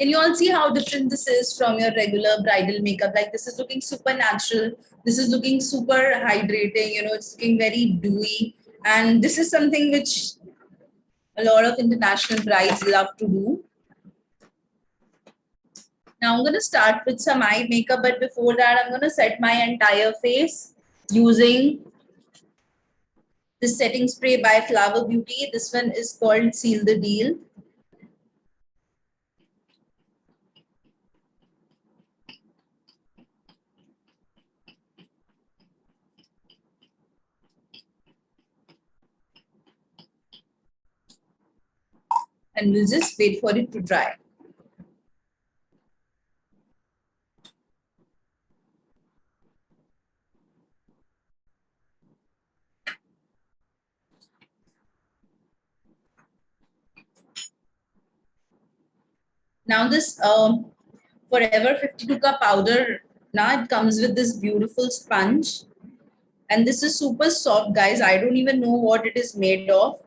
Can you all see how different this is from your regular bridal makeup? Like this is looking super natural. This is looking super hydrating. You know, it's looking very dewy. And this is something which a lot of international brides love to do. Now I'm going to start with some eye makeup. But before that, I'm going to set my entire face using this setting spray by Flower Beauty. This one is called Seal the Deal. and we'll just wait for it to dry. Now this Forever 52 ka powder, now it comes with this beautiful sponge. And this is super soft, guys. I don't even know what it is made of,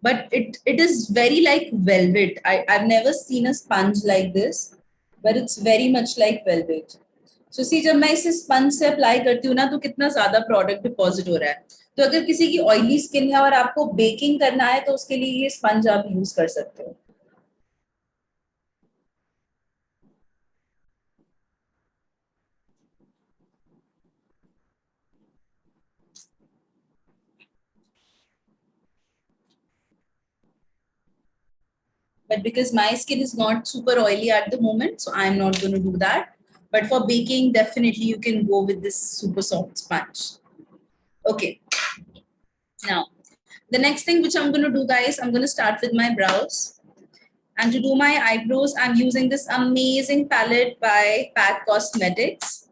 but it is very like velvet. I've never seen a sponge like this, but it's very much like velvet. So see, जब मैं इसे sponge से apply करती हूँ ना, तो कितना ज्यादा प्रोडक्ट डिपॉजिट हो रहा है. तो अगर किसी की ऑयली स्किन है और आपको बेकिंग करना है, तो उसके लिए ये स्पंज आप यूज कर सकते हो. But because my skin is not super oily at the moment, so I'm not going to do that. But for baking, definitely you can go with this super soft sponge. Okay. Now, the next thing which I'm going to do, guys, I'm going to start with my brows. And to do my eyebrows, I'm using this amazing palette by Pat Cosmetics.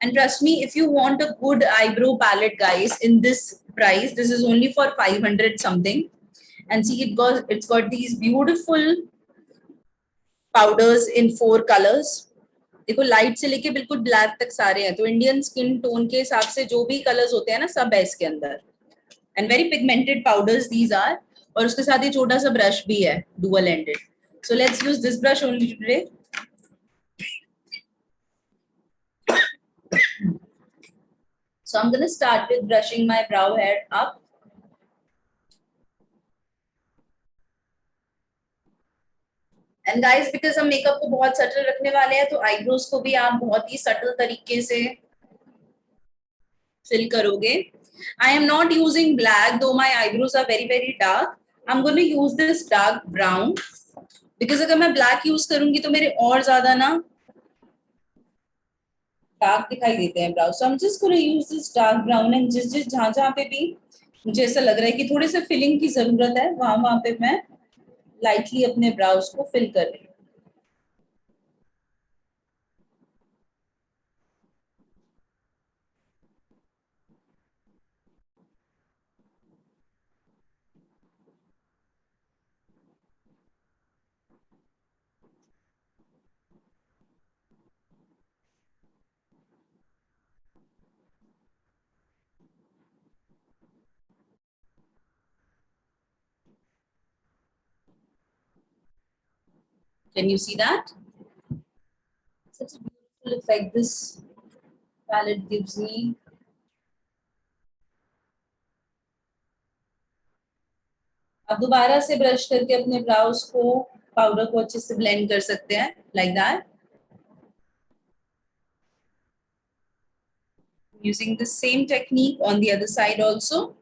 And trust me, if you want a good eyebrow palette, guys, in this price, this is only for 500 something. And see, it's got these beautiful powders in 4 colors. देखो light से लेके बिल्कुल black तक सारे हैं. तो Indian skin tone के हिसाब से जो भी कलर्स होते हैं ना, सब है इसके अंदर. And very pigmented powders these are. और उसके साथ ये छोटा सा ब्रश भी है, dual ended. So let's use this brush only today. So I'm going to start with brushing my brow hair up. And guys, because हम मेकअप को बहुत सटल रखने वाले हैं, तो आईब्रोज को भी आप बहुत ही सटल तरीके से फिल करोगे. I am not using black, though my eyebrows are very very dark. I'm going to use this dark brown because अगर मैं black use करूंगी तो मेरे और ज्यादा ना dark दिखाई देते हैं brows. So I'm just going to use this dark brown and जिस जहाँ पे भी मुझे ऐसा लग रहा है कि थोड़े से फिलिंग की जरूरत है, वहां पे मैं लाइटली अपने ब्राउज को फिल कर रही हूँ. Can you see that? Such a beautiful effect this palette gives me. अब दोबारा से ब्रश करके अपने ब्राउज को पाउडर को अच्छे से ब्लेंड कर सकते हैं, like that. Using the same technique on the other side also.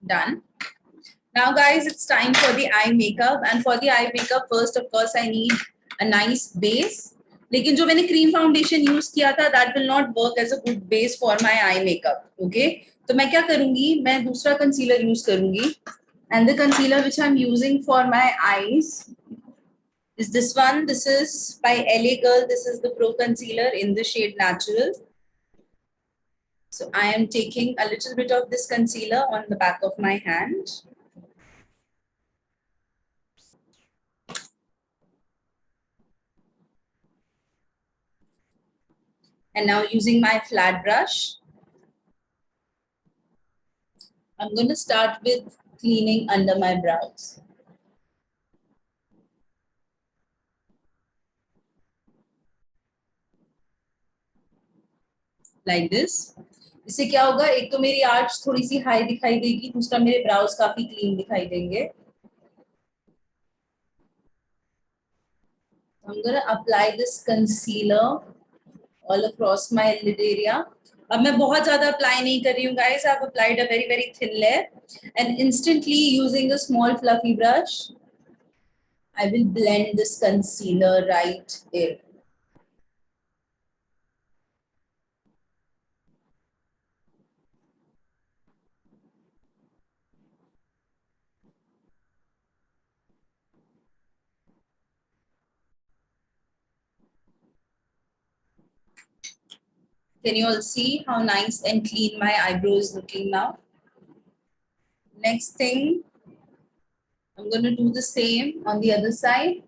Done. Now guys, it's time for the eye makeup. And for the eye makeup, first of course I need a nice base. लेकिन जो मैंने cream foundation use किया था, that will not work as a good base for my eye makeup. Okay? तो मैं क्या करूंगी, मैं दूसरा कंसीलर यूज करूंगी. And the concealer which I'm using for my eyes is this one. This is by LA Girl. This is the Pro Concealer in the shade Natural. So I am taking a little bit of this concealer on the back of my hand. And now using my flat brush, I'm going to start with cleaning under my brows. Like this. इससे क्या होगा, एक तो मेरी arch थोड़ी सी high दिखाई देगी, दूसरा मेरे ब्राउज काफी क्लीन दिखाई देंगे। I'm gonna apply this concealer all across my lid area. अब मैं बहुत ज्यादा अप्लाई नहीं कर रही हूँ guys. I've applied a very very thin layer, and instantly using a small fluffy brush, I will blend this concealer right there. Can you all see how nice and clean my eyebrow is looking now? Next thing, I'm going to do the same on the other side.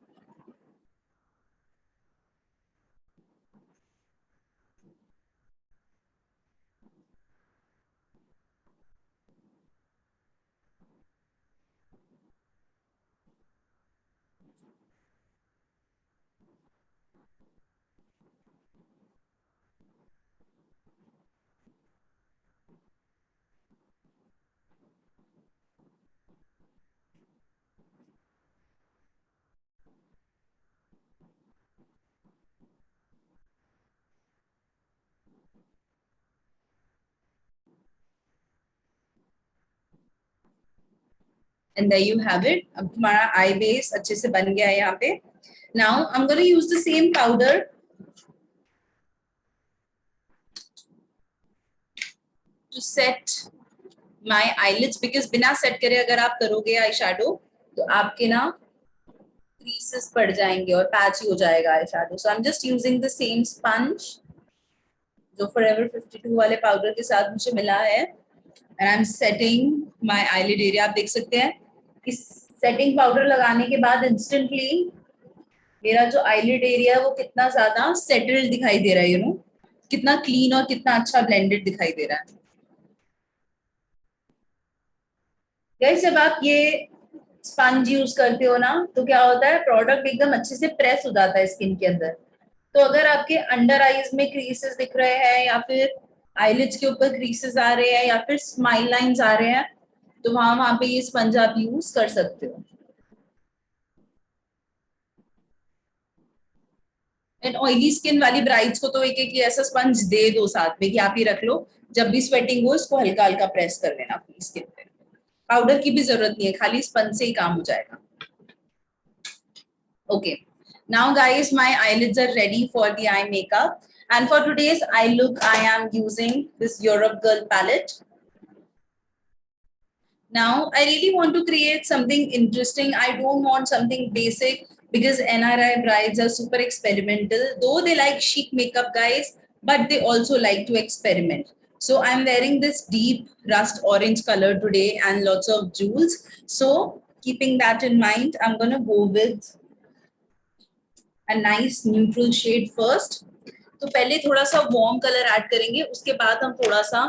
And there you have it. अब तुम्हारा eye base अच्छे से बन गया है यहाँ पे. Now I'm going to use the same powder to set my eyelids, because बिना set करे अगर आप करोगे आई shadow तो आपके ना creases पड़ जाएंगे और patchy हो जाएगा आई shadow. So I'm just using the same sponge जो Forever 52 वाले पाउडर के साथ मुझे मिला है, and I'm setting my eyelid area. आप देख सकते हैं इस सेटिंग पाउडर लगाने के बाद instantly मेरा जो आईलिड एरिया है वो कितना ज्यादा सेटल्ड दिखाई दे रहा है, यू नो, कितना क्लीन और कितना अच्छा ब्लेंडेड दिखाई दे रहा है. गाइस जब आप ये स्पंज यूज करते हो ना तो क्या होता है, प्रोडक्ट एकदम अच्छे से प्रेस हो जाता है स्किन के अंदर. तो अगर आपके अंडर आईज में क्रीसेस दिख रहे हैं या फिर आईलिड्स के ऊपर क्रीसेस आ रहे हैं या फिर स्माइल लाइंस आ रहे हैं तो वहां पे ये स्पंज आप यूज कर सकते हो. एंड ऑयली स्किन वाली ब्राइड्स को तो एक एक ऐसा स्पंज दे दो साथ में कि आप ही रख लो, जब भी स्वेटिंग हो इसको हल्का हल्का प्रेस कर लेना अपनी स्किन पे. पाउडर की भी जरूरत नहीं है, खाली स्पंज से ही काम हो जाएगा. Okay, now guys, my eyelids are ready for the eye makeup, and for today's eye look I am using this Europe Girl palette. Now I really want to create something interesting. I don't want something basic because NRI brides are super experimental, though they like chic makeup guys, but they also like to experiment. So I'm wearing this deep rust orange color today and lots of jewels. So keeping that in mind, I'm gonna go with a nice neutral shade first. तो पहले थोड़ा सा warm colour add करेंगे, उसके बाद हम थोड़ा सा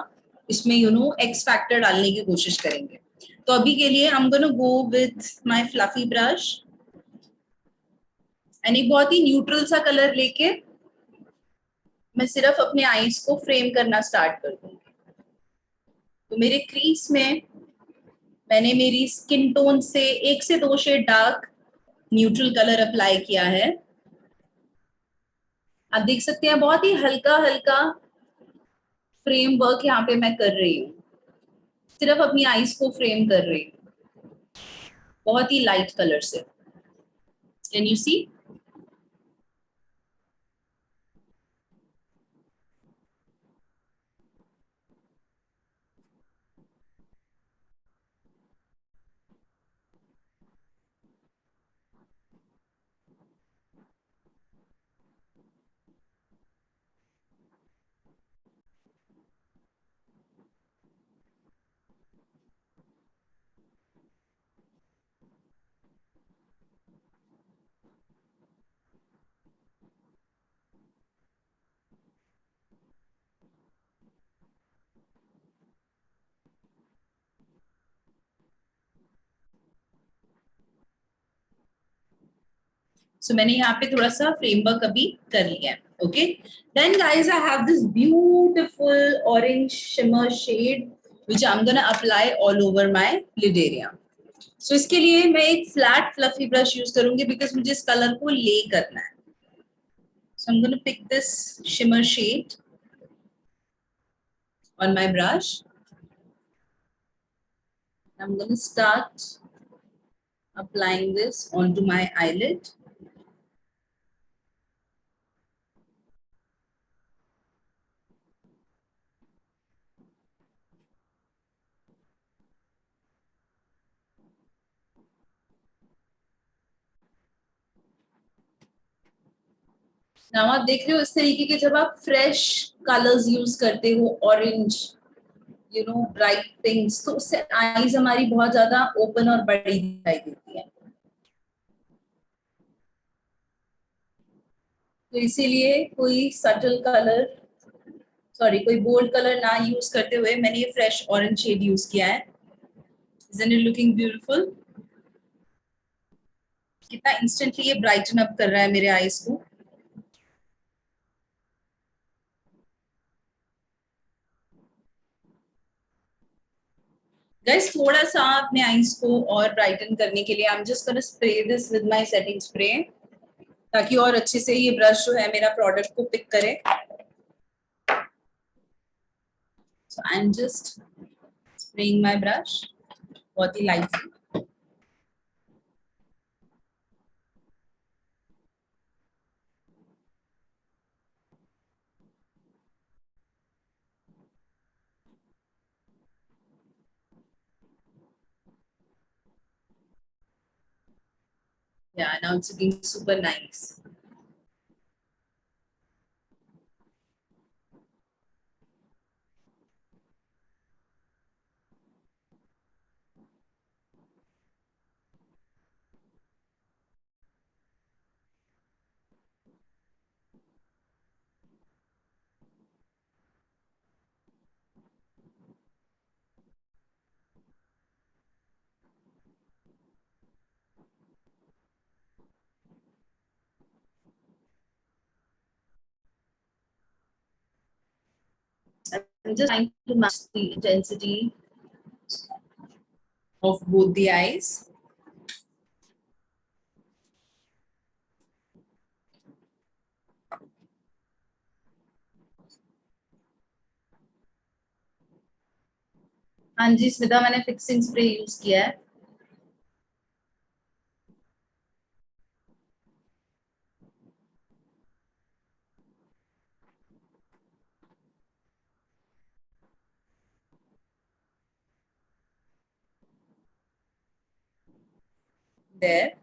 इसमें यू नो एक्स फैक्टर डालने की कोशिश करेंगे. तो अभी के लिए आई am gonna go with my fluffy brush and एक बहुत ही न्यूट्रल सा कलर लेके मैं सिर्फ अपने आईज को फ्रेम करना स्टार्ट कर दूंगी. तो मेरे क्रीज में मैंने मेरी स्किन टोन से 1 से 2 shade dark neutral colour apply किया है. आप देख सकते हैं बहुत ही हल्का हल्का फ्रेम वर्क यहाँ पे मैं कर रही हूँ, सिर्फ अपनी आईज को फ्रेम कर रही हूँ बहुत ही लाइट कलर से. कैन यू सी? सो मैंने यहाँ पे थोड़ा सा फ्रेमवर्क अभी कर लिया है. Okay, then guys I have this beautiful orange shimmer shade which I'm gonna apply all over my lid area. So इसके लिए मैं एक फ्लैट फ्लफी ब्रश यूज करूंगी बिकॉज मुझे इस कलर को ले करना है. So I'm gonna pick this shimmer shade on my brush. I'm gonna start applying this onto my eyelid. Now आप देख रहे हो इस तरीके के जब आप फ्रेश कलर्स यूज करते हो, ऑरेंज, यू नो, ब्राइट पिंक्स, तो उससे आईज हमारी बहुत ज्यादा ओपन और बड़ी दिखाई देती है. तो इसीलिए कोई सटल कलर, सॉरी कोई बोल्ड कलर ना यूज करते हुए मैंने ये फ्रेश ऑरेंज शेड यूज किया है. Isn't it looking beautiful? कितना इंस्टेंटली ये ब्राइटन अप कर रहा है मेरे आईज को. गाइस थोड़ा सा अपने आईज को और ब्राइटन करने के लिए आई am just gonna spray this with my setting spray, ताकि और अच्छे से ये ब्रश जो है मेरा प्रोडक्ट को पिक करे. So I am just spraying my brush बहुत ही lightly. Yeah, now it's looking super nice. I'm just trying to match the intensity of both the eyes. हाँ जी स्मिता, मैंने फिक्सिंग स्प्रे यूज किया है. There.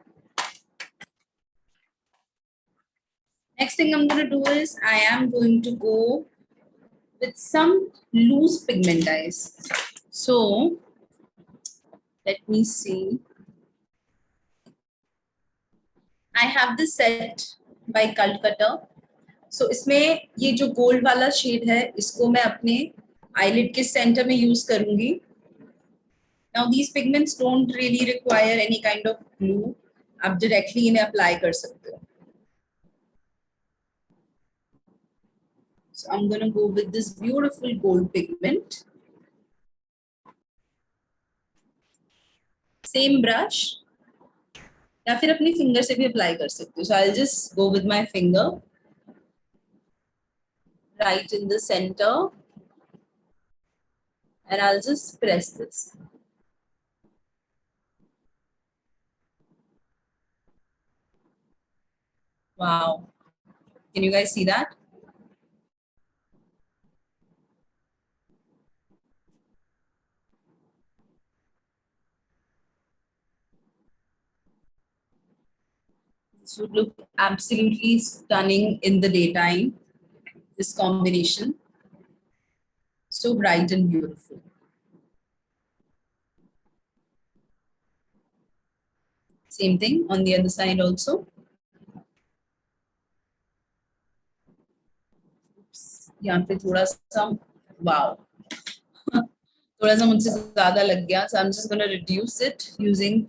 Next thing I'm going to do is I am going to go with some loose pigment dyes. So let me see. I have this set by Calcutta. So इसमें ये जो gold वाला shade है इसको मैं अपने eyelid के centre में यूज करूंगी. Now these pigments don't really require any kind of glue. आप directly इन्हें apply कर सकते हो. So I'm going to go with this beautiful gold pigment. Same brush. या फिर अपनी फिंगर से भी अप्लाई कर सकते हो. So I'll just go with my finger right in the center and I'll just press this. Wow. Can you guys see that? This would look absolutely stunning in the daytime. This combination. So bright and beautiful. Same thing on the other side also. यहाँ पे थोड़ा सा wow. थोड़ा सा मुझसे ज़्यादा लग गया. So I'm just going to reduce it using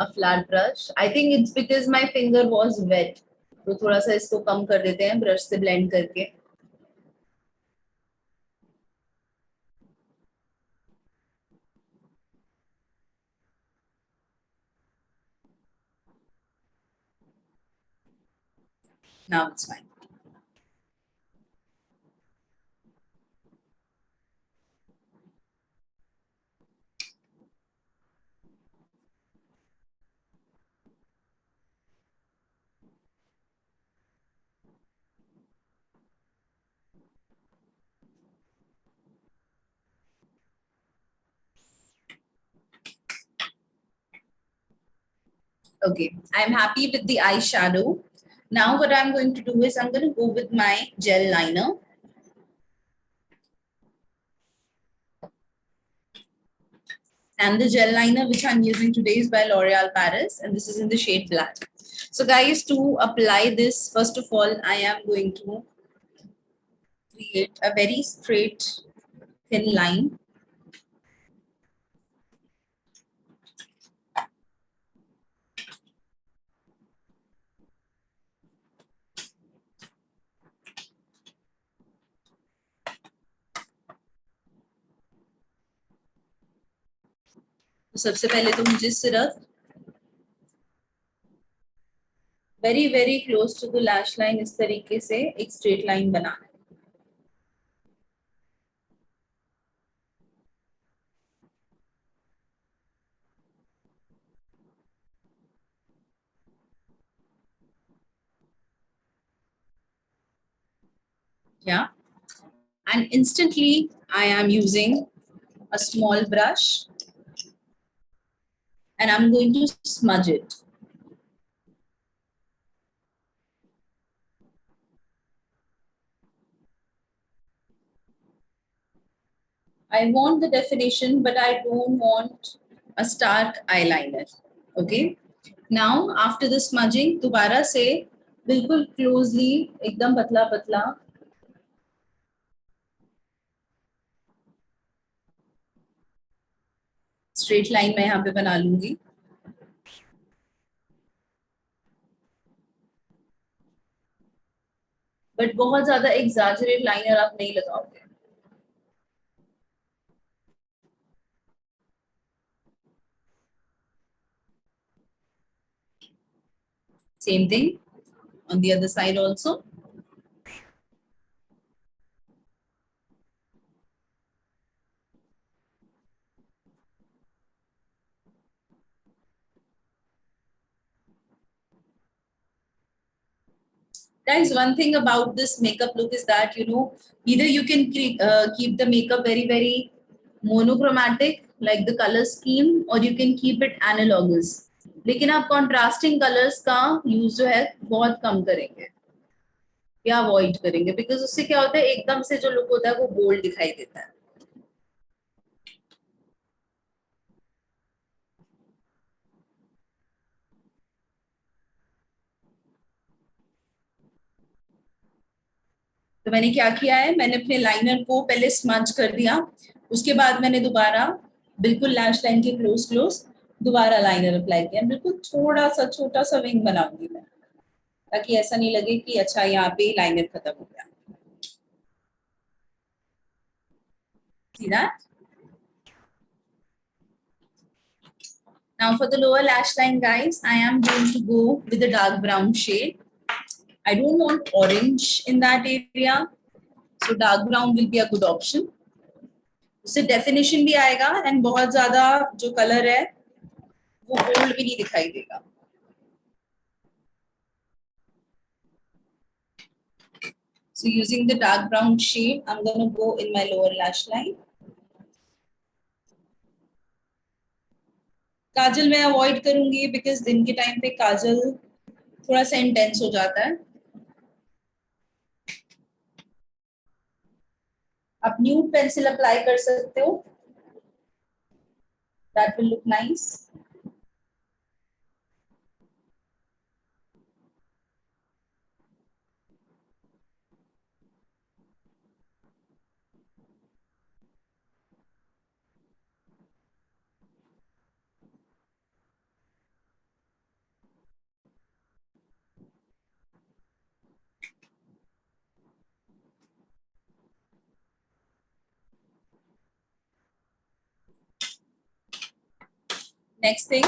a flat brush. I think it's because my finger was wet. तो थोड़ा सा इसको कम कर देते हैं ब्रश से ब्लेंड करके. Now it's fine. Okay, I'm happy with the eyeshadow. Now what I'm going to do is I'm going to go with my gel liner. And the gel liner which I'm using today is by L'Oreal Paris, and this is in the shade black. So guys, to apply this, first of all, I am going to create a very straight, thin line. तो सबसे पहले तो मुझे सिर्फ very very close to the lash line इस तरीके से एक स्ट्रेट लाइन बनाना है. Yeah, and instantly I am using a small brush and I'm going to smudge it. I want the definition, but I don't want a stark eyeliner. Okay. Now, after the smudging, दोबारा से बिल्कुल closely एकदम पतला पतला straight line मैं यहाँ पे बना लूंगी. But बहुत ज़्यादा exaggerate liner आप नहीं लगाओगे. Same thing on the other side also. Guys, one thing about this makeup look is that, you know, either you can keep the makeup very, very monochromatic, like the color scheme, or you can keep it analogous. लेकिन आप contrasting colors का use जो है बहुत कम करेंगे या avoid करेंगे, because उससे क्या होता है एकदम से जो लुक होता है वो बोल्ड दिखाई देता है. तो मैंने क्या किया है, मैंने अपने लाइनर को पहले स्मज कर दिया, उसके बाद मैंने दोबारा बिल्कुल लैश लाइन के क्लोज क्लोज दोबारा लाइनर अप्लाई किया. बिल्कुल थोड़ा सा छोटा सा विंग बनाऊंगी मैं, ताकि ऐसा नहीं लगे कि अच्छा यहाँ पे लाइनर खत्म हो गया. See that? Now for the lower lash line, guys, I am going to go with a dark brown shade. I don't want orange in that area, so dark brown will be a good option. उससे definition भी आएगा and बहुत ज़्यादा जो color है वो bold भी नहीं दिखाई देगा. So using the dark brown shade, I'm going to go in my lower lash line. काजल मैं अवॉइड करूंगी बिकॉज दिन के टाइम पे काजल थोड़ा सा इंटेंस हो जाता है. आप न्यूड पेंसिल अप्लाई कर सकते हो, that will look nice. Next thing,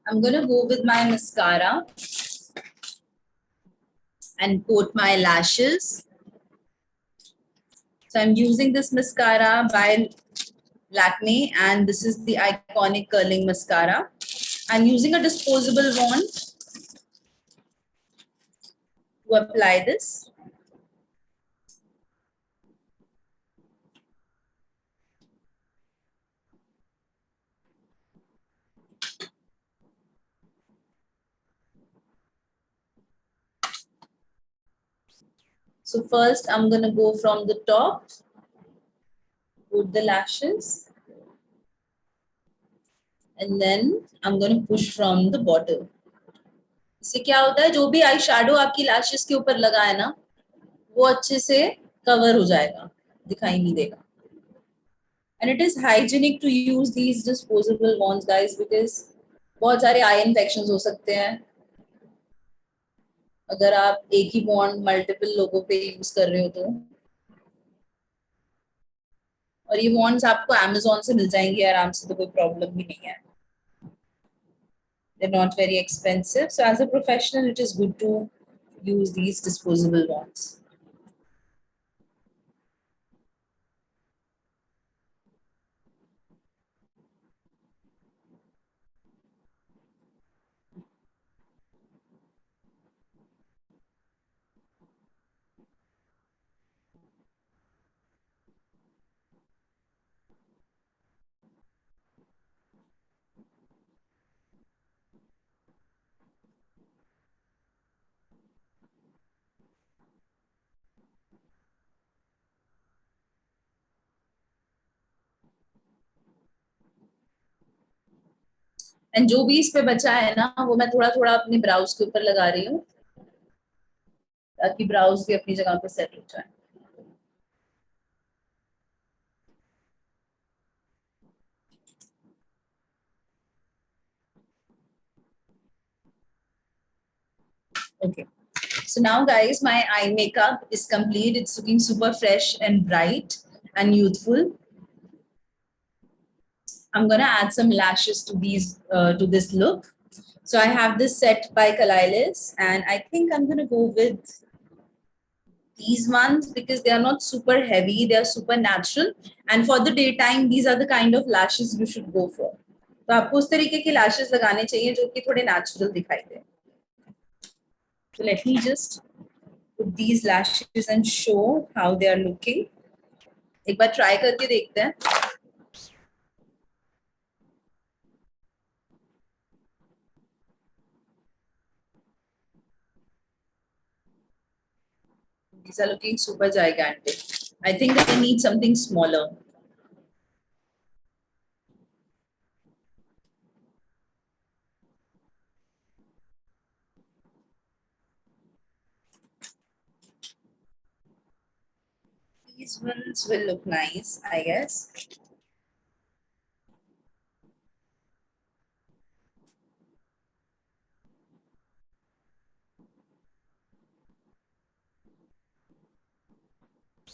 I'm gonna go with my mascara and coat my lashes. So I'm using this mascara by Lakme, and this is the Iconic Curling Mascara. I'm using a disposable wand to apply this. So first I'm going to go from the top, put the lashes, and then I'm going to push from the bottom. इससे क्या होता है, जो भी eye shadow आपकी lashes के ऊपर लगा है ना, वो अच्छे से कवर हो जाएगा, दिखाई नहीं देगा. And it is hygienic to use these disposable wands, guys, because बहुत सारे आई इन्फेक्शंस हो सकते हैं अगर आप एक ही वॉन्ड मल्टीपल लोगों पे यूज कर रहे हो तो. और ये वॉन्ड्स आपको Amazon से मिल जाएंगे आराम से, तो कोई प्रॉब्लम भी नहीं है. They're not very expensive. So as a professional, it is good to use these disposable wands. And जो भी इस पे बचा है ना, वो मैं थोड़ा थोड़ा अपने ब्राउज के ऊपर लगा रही हूँ ताकि ब्राउज भी अपनी जगह पे सेट हो जाए. Okay. So now guys, my eye makeup is complete. It's looking super fresh and bright and youthful. I'm gonna add some lashes to these to this look. So I have this set by Kalailis, and I think I'm gonna go with these ones because they are not super heavy, they are super natural, and for the daytime these are the kind of lashes you should go for. तो आपको उस तरीके के lashes लगाने चाहिए जो कि थोड़े natural दिखाई दे. So let me just put these lashes and show how they are looking. एक बार try करके देखते हैं. These are looking super gigantic. I think I need something smaller. These ones will look nice, I guess.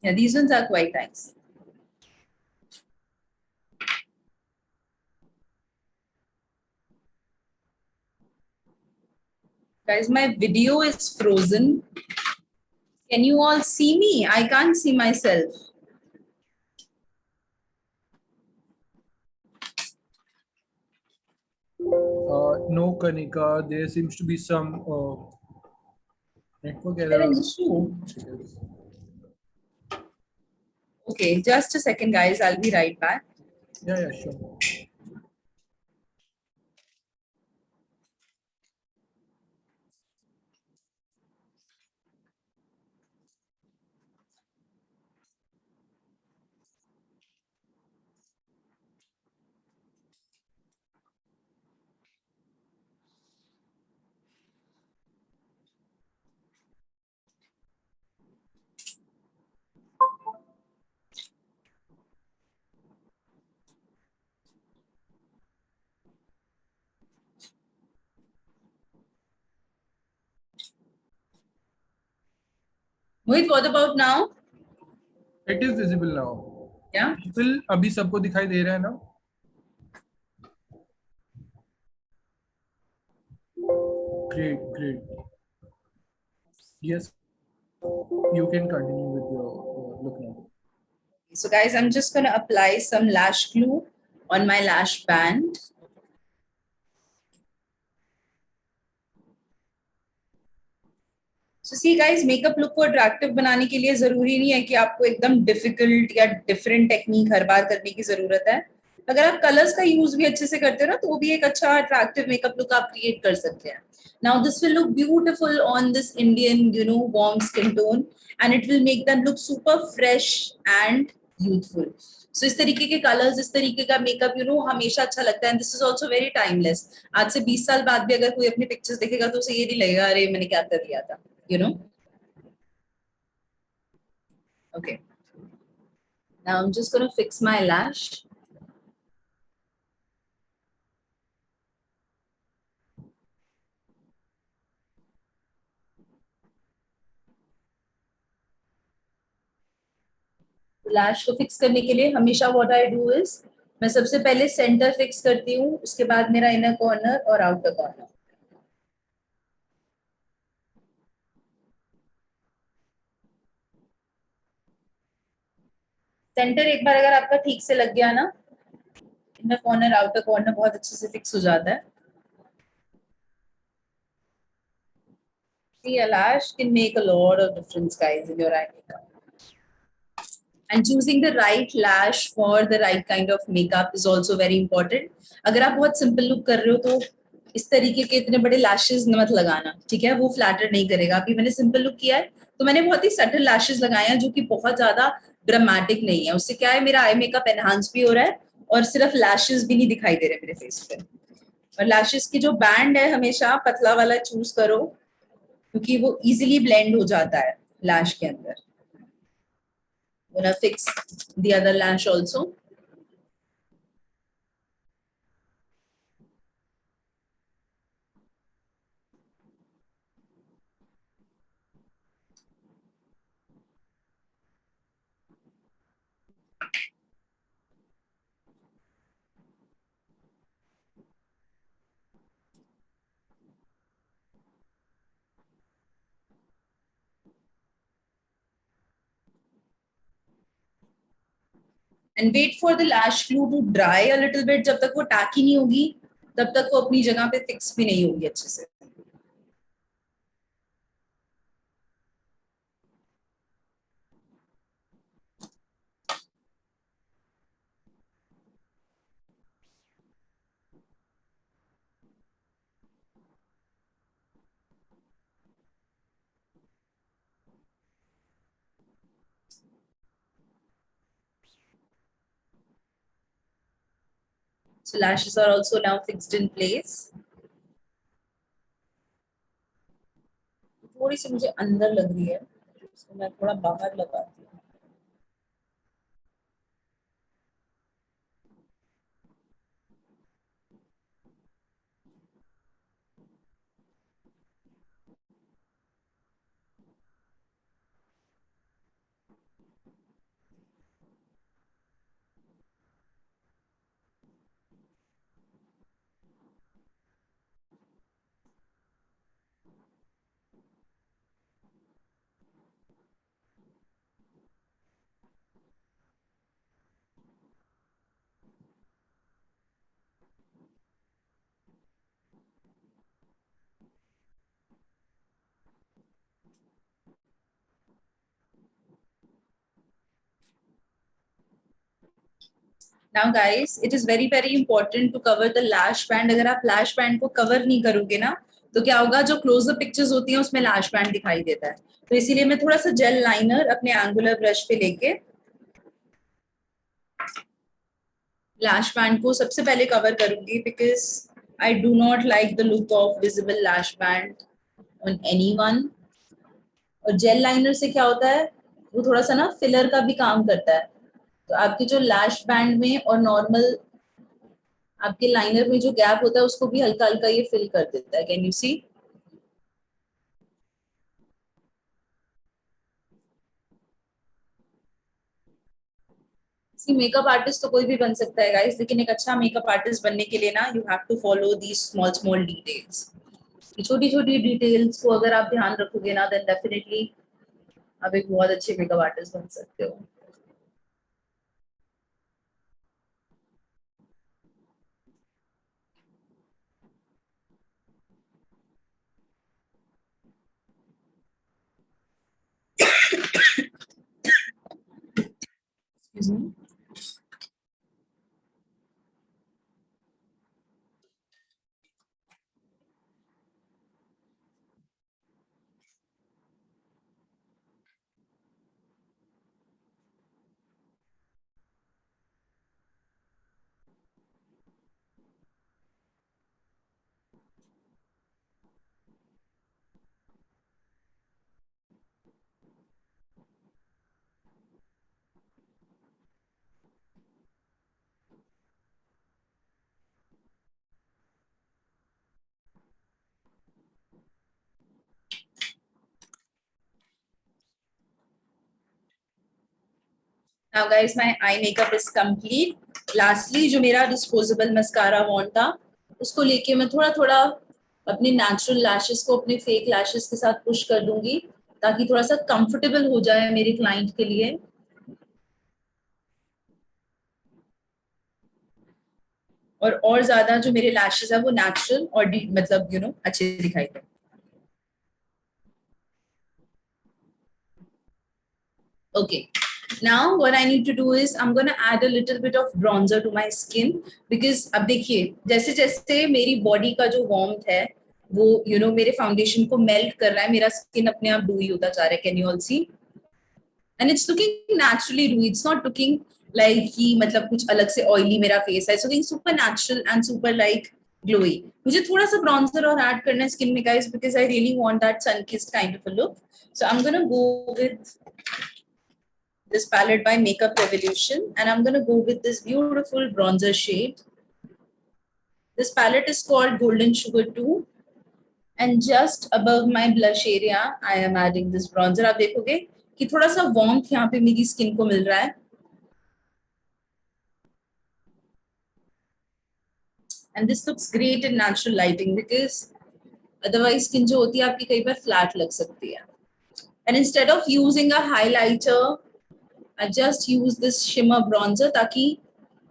Yeah, these ones are quite nice. Guys, my video is frozen. Can you all see me? I can't see myself. No, Kanika, there seems to be some network Is there error. an issue? Okay, just a second, guys. I'll be right back. Yeah, sure. Mohit, what about now? It is visible now. Yeah. Still, अभी सबको दिखाई दे रहा है ना? Great, great. Yes, you can continue with your look now. So guys, I'm just going to apply some lash glue on my lash band. So see guys, makeup look को attractive बनाने के लिए जरूरी नहीं है कि आपको एकदम डिफिकल्ट या डिफरेंट टेक्निक हर बार करने की जरूरत है. अगर आप कलर्स का यूज भी अच्छे से करते हो ना, तो वो भी एक अच्छा अट्रैक्टिव मेकअप लुक आप क्रिएट कर सकते हैं. Now this will look beautiful on this Indian, warm skin tone, and it will make them look super fresh and youthful. So इस तरीके के कलर्स, इस तरीके का मेकअप हमेशा अच्छा लगता है. And this is also very timeless. आज से 20 साल बाद भी अगर कोई अपनी पिक्चर्स देखेगा तो उसे ये नहीं लगेगा अरे मैंने क्या कर दिया था. Okay. Now I'm just going to fix my lash. लैश को फिक्स करने के लिए हमेशा व्हाट आई डू इज, मैं सबसे पहले सेंटर फिक्स करती हूँ, उसके बाद मेरा इनर कॉर्नर और आउटर कॉर्नर. सेंटर एक बार अगर आपका ठीक से लग गया ना, इनर कॉर्नर आउटर कॉर्नर बहुत अच्छे से फिक्स हो जाता है. See, a lash can make a lot of difference, guys, in your eye makeup. And choosing the right lash for the right kind of makeup is also very important. अगर आप बहुत simple look कर रहे हो तो इस तरीके के इतने बड़े लैशेस मत लगाना, ठीक है, वो फ्लैटर नहीं करेगा. अभी मैंने सिंपल लुक किया है तो मैंने बहुत ही सटल लैशेस लगाए हैं जो कि बहुत ज्यादा ड्रामेटिक नहीं है. उससे क्या है, मेरा आई मेकअप एनहांस भी हो रहा है और सिर्फ लैशेस भी नहीं दिखाई दे रहे मेरे फेस पे. और लैशेस की जो बैंड है हमेशा पतला वाला चूज करो क्योंकि वो इजीली ब्लेंड हो जाता है लैश के अंदर. Gonna fix the other lash also. And wait for the lash glue to dry a little bit. जब तक वो tacky नहीं होगी तब तक वो अपनी जगह पे fix भी नहीं होगी अच्छे से. So lashes are also now fixed in place. थोड़ी सी मुझे अंदर लग रही है, तो मैं थोड़ा बाहर लगाती हूँ. Now guys, it is very very important to cover the lash band. अगर आप lash band को cover नहीं करोगे ना तो क्या होगा, जो close up pictures होती हैं उसमें lash band दिखाई देता है. तो इसीलिए मैं थोड़ा सा जेल लाइनर अपने एंगुलर ब्रश पे लेके लैश बैंड को सबसे पहले कवर करूंगी because I do not like the look of visible lash band on anyone. और जेल लाइनर से क्या होता है, वो थोड़ा सा ना फिलर का भी काम करता है. तो आपके जो लैश बैंड में और नॉर्मल आपके लाइनर में जो गैप होता है उसको भी हल्का हल्का ये फिल कर देता है. Can you see? Makeup artist तो कोई भी बन सकता है गाइस, लेकिन एक अच्छा मेकअप आर्टिस्ट बनने के लिए ना you have to follow these small small details. छोटी छोटी डिटेल्स को अगर आप ध्यान रखोगे ना, देन डेफिनेटली आप एक बहुत अच्छे मेकअप आर्टिस्ट बन सकते हो. Excuse me. Now guys, my eye makeup is complete. Lastly, जो मेरा disposable mascara wand था, उसको लेके मैं थोड़ा थोड़ा अपने natural lashes को अपने fake lashes के साथ push कर दूंगी, ताकि थोड़ा सा comfortable हो जाए मेरे client के लिए. और ज्यादा जो मेरे lashes है वो natural और मतलब अच्छे दिखाई दे. Okay. Now what I need to do is I'm going to add a little bit of bronzer to my skin because अब देखिए जैसे जैसे मेरी बॉडी का जो warmth है वो मेरे फाउंडेशन को मेल्ट कर रहा है, मेरा स्किन अपने आप dewy होता जा रहा है. Can you all see? And it's looking naturally dewy. It's not looking like कि मतलब कुछ अलग से oily मेरा face है. It's looking super natural and super like glowy. मुझे थोड़ा सा bronzer और add करना है skin में guys because I really want that sun-kissed kind of a look. So I'm gonna go with this palette by Makeup Revolution, and I'm going to go with this beautiful bronzer shade. This palette is called Golden Sugar 2, and just above my blush area I am adding this bronzer. आप देखोगे कि थोड़ा सा warmth यहाँ पे मेरी skin को मिल रहा है. And this looks great in natural lighting because otherwise skin जो होती है आपकी कई बार flat लग सकती है. And instead of using a highlighter, I just use this shimmer bronzer ताकि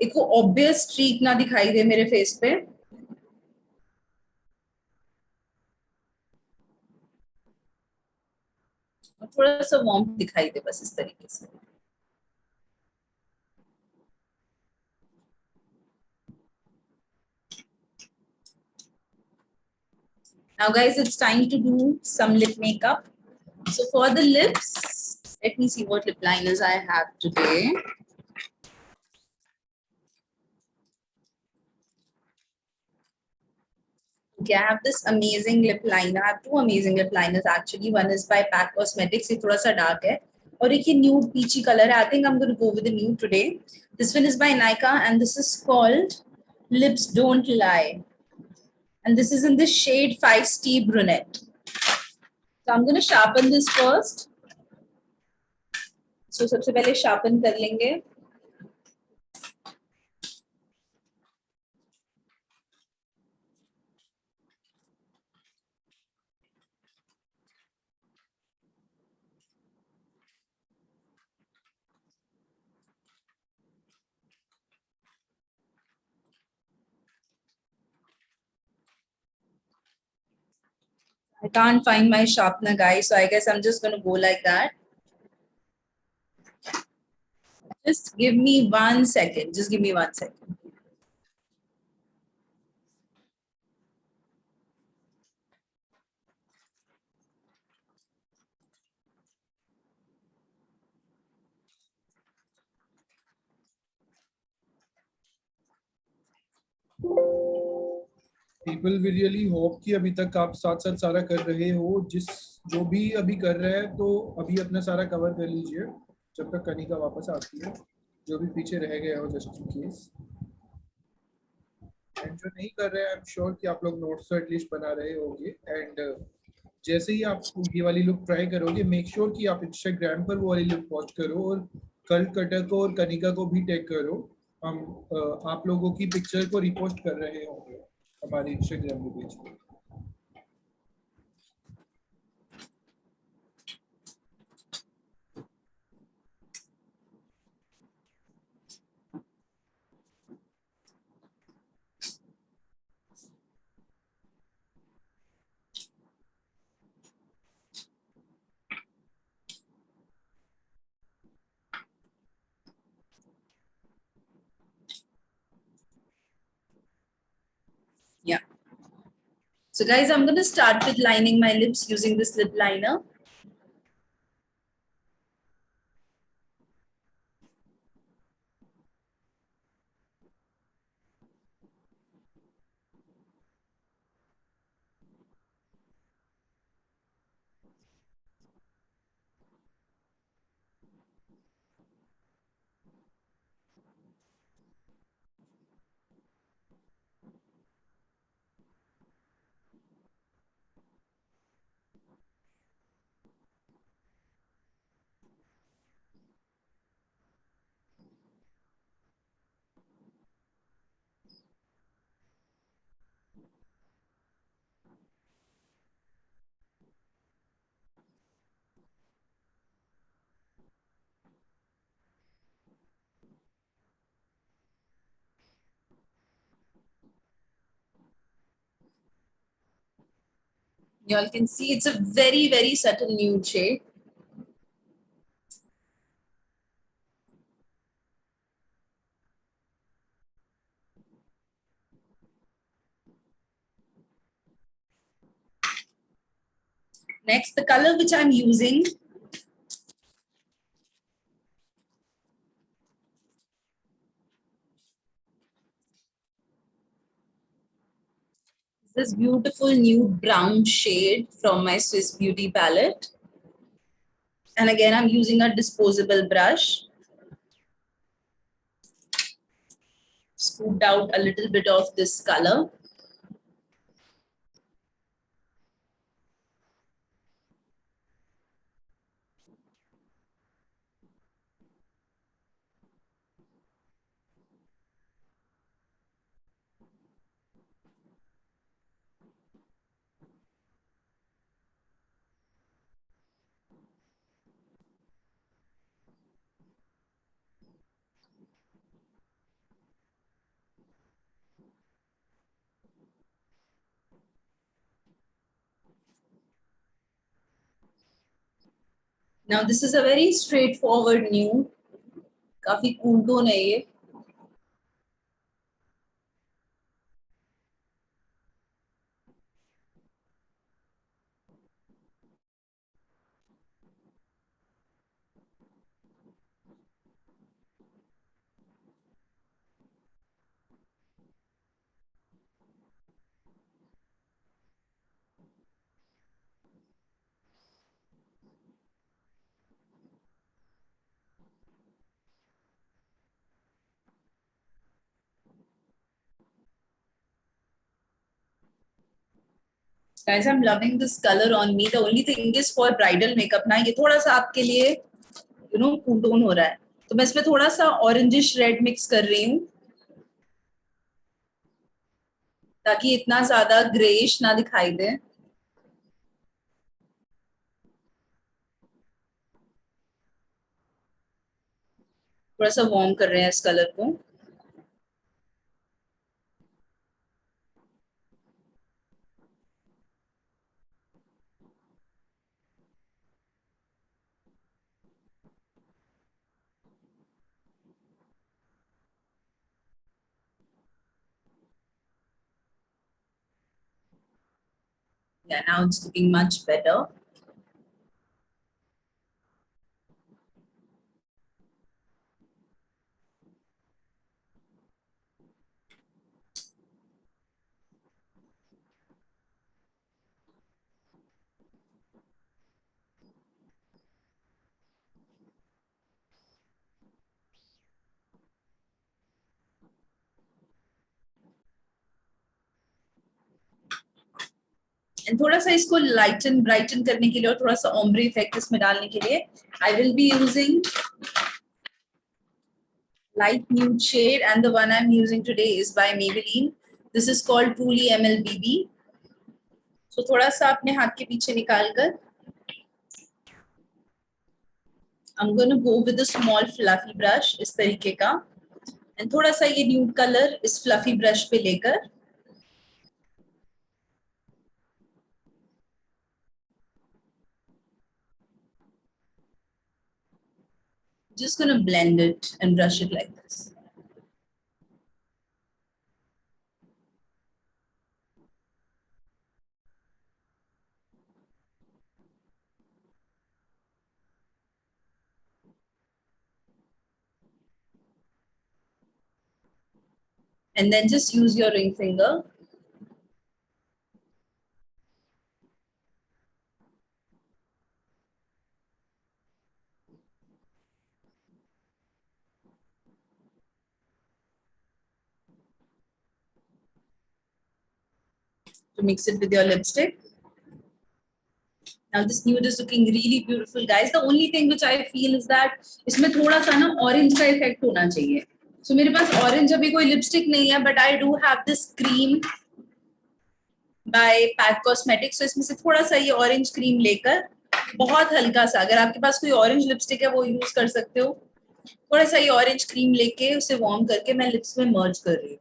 एक वो obvious streak ना दिखाई दे मेरे face पे. और थोड़ा सा वार्म दिखाई दे बस इस तरीके से. Now guys, it's time to do some lip makeup. So for the lips, let me see what lip liners I have today. Okay, I have this amazing lip liner. I have two amazing lip liners actually. One is by Pack Cosmetics. ये थोड़ा सा dark है. और एक ये nude peachy color है. I think I'm going to go with the nude today. This one is by Nykaa and this is called Lips Don't Lie. And this is in the shade Feisty Brunette. So I'm going to sharpen this first. So सबसे पहले sharpen कर लेंगे. I can't find my sharpener, guys, so I guess I'm just going to go like that. Just give me 1 second. Just give me 1 second. People we really hope कि अभी तक आप साथ साथ सारा कर रहे हो. जो भी अभी कर रहे हैं तो अभी अपना सारा कवर कर लीजिए जब तक कनिका वापस आती है. जो भी पीछे रह गया हो जस्ट इन केस. एंड जो नहीं कर रहे हैं आई एम श्योर कि आप लोग नोट्स तो एटलीस्ट बना रहे होंगे. एंड जैसे ही आप ये वाली लुक ट्राई करोगे मेक श्योर कि आप इंस्टाग्राम पर वो वाली लुक पोस्ट करो और कल कटर को और कनिका को भी टैग करो. हम आप लोगों की पिक्चर को रिपोस्ट कर रहे होंगे हमारे इंस्टाग्राम पेज पे. Yeah. So guys, I'm going to start with lining my lips using this lip liner. You all can see it's a very, very subtle nude shade. Next, the color which I'm using is this beautiful nude brown shade from my Swiss Beauty palette. And again, I'm using a disposable brush. Scooped out a little bit of this color. Now this is a very straightforward nude. काफी cool tone है ये. Guys, I'm loving this color on me. The only thing is for bridal makeup ना ये थोड़ा सा आपके लिए cool tone हो रहा है. तो मैं इसमें थोड़ा सा orangish red mix कर रही हूँ ताकि इतना ज्यादा grayish ना दिखाई दे. थोड़ा सा warm कर रहे हैं इस color को. Yeah, now it's looking much better. And थोड़ा सा इसको lighten brighten करने के लिए और थोड़ा सा ombre effect इसमें डालने के लिए I will be using light nude shade, and the one I'm using today is by Maybelline. This is called Truly MLBB. So थोड़ा सा अपने हाथ के पीछे निकाल कर I'm going to go with a small fluffy brush इस तरीके का, and थोड़ा सा ये nude color इस fluffy brush पे लेकर just going to blend it and brush it like this. and then just use your ring finger. To mix it with your lipstick. Now this nude is looking really beautiful, guys. The only thing which I feel is that इसमें थोड़ा सा ना orange का effect होना चाहिए. So मेरे पास orange अभी कोई lipstick नहीं है, but I do have this cream by Pack Cosmetics. So इसमें से थोड़ा सा ये orange cream लेकर बहुत हल्का सा, अगर आपके पास कोई orange lipstick है वो use कर सकते हो. थोड़ा सा ये orange cream लेके उसे warm करके मैं lips में merge कर रही हूँ.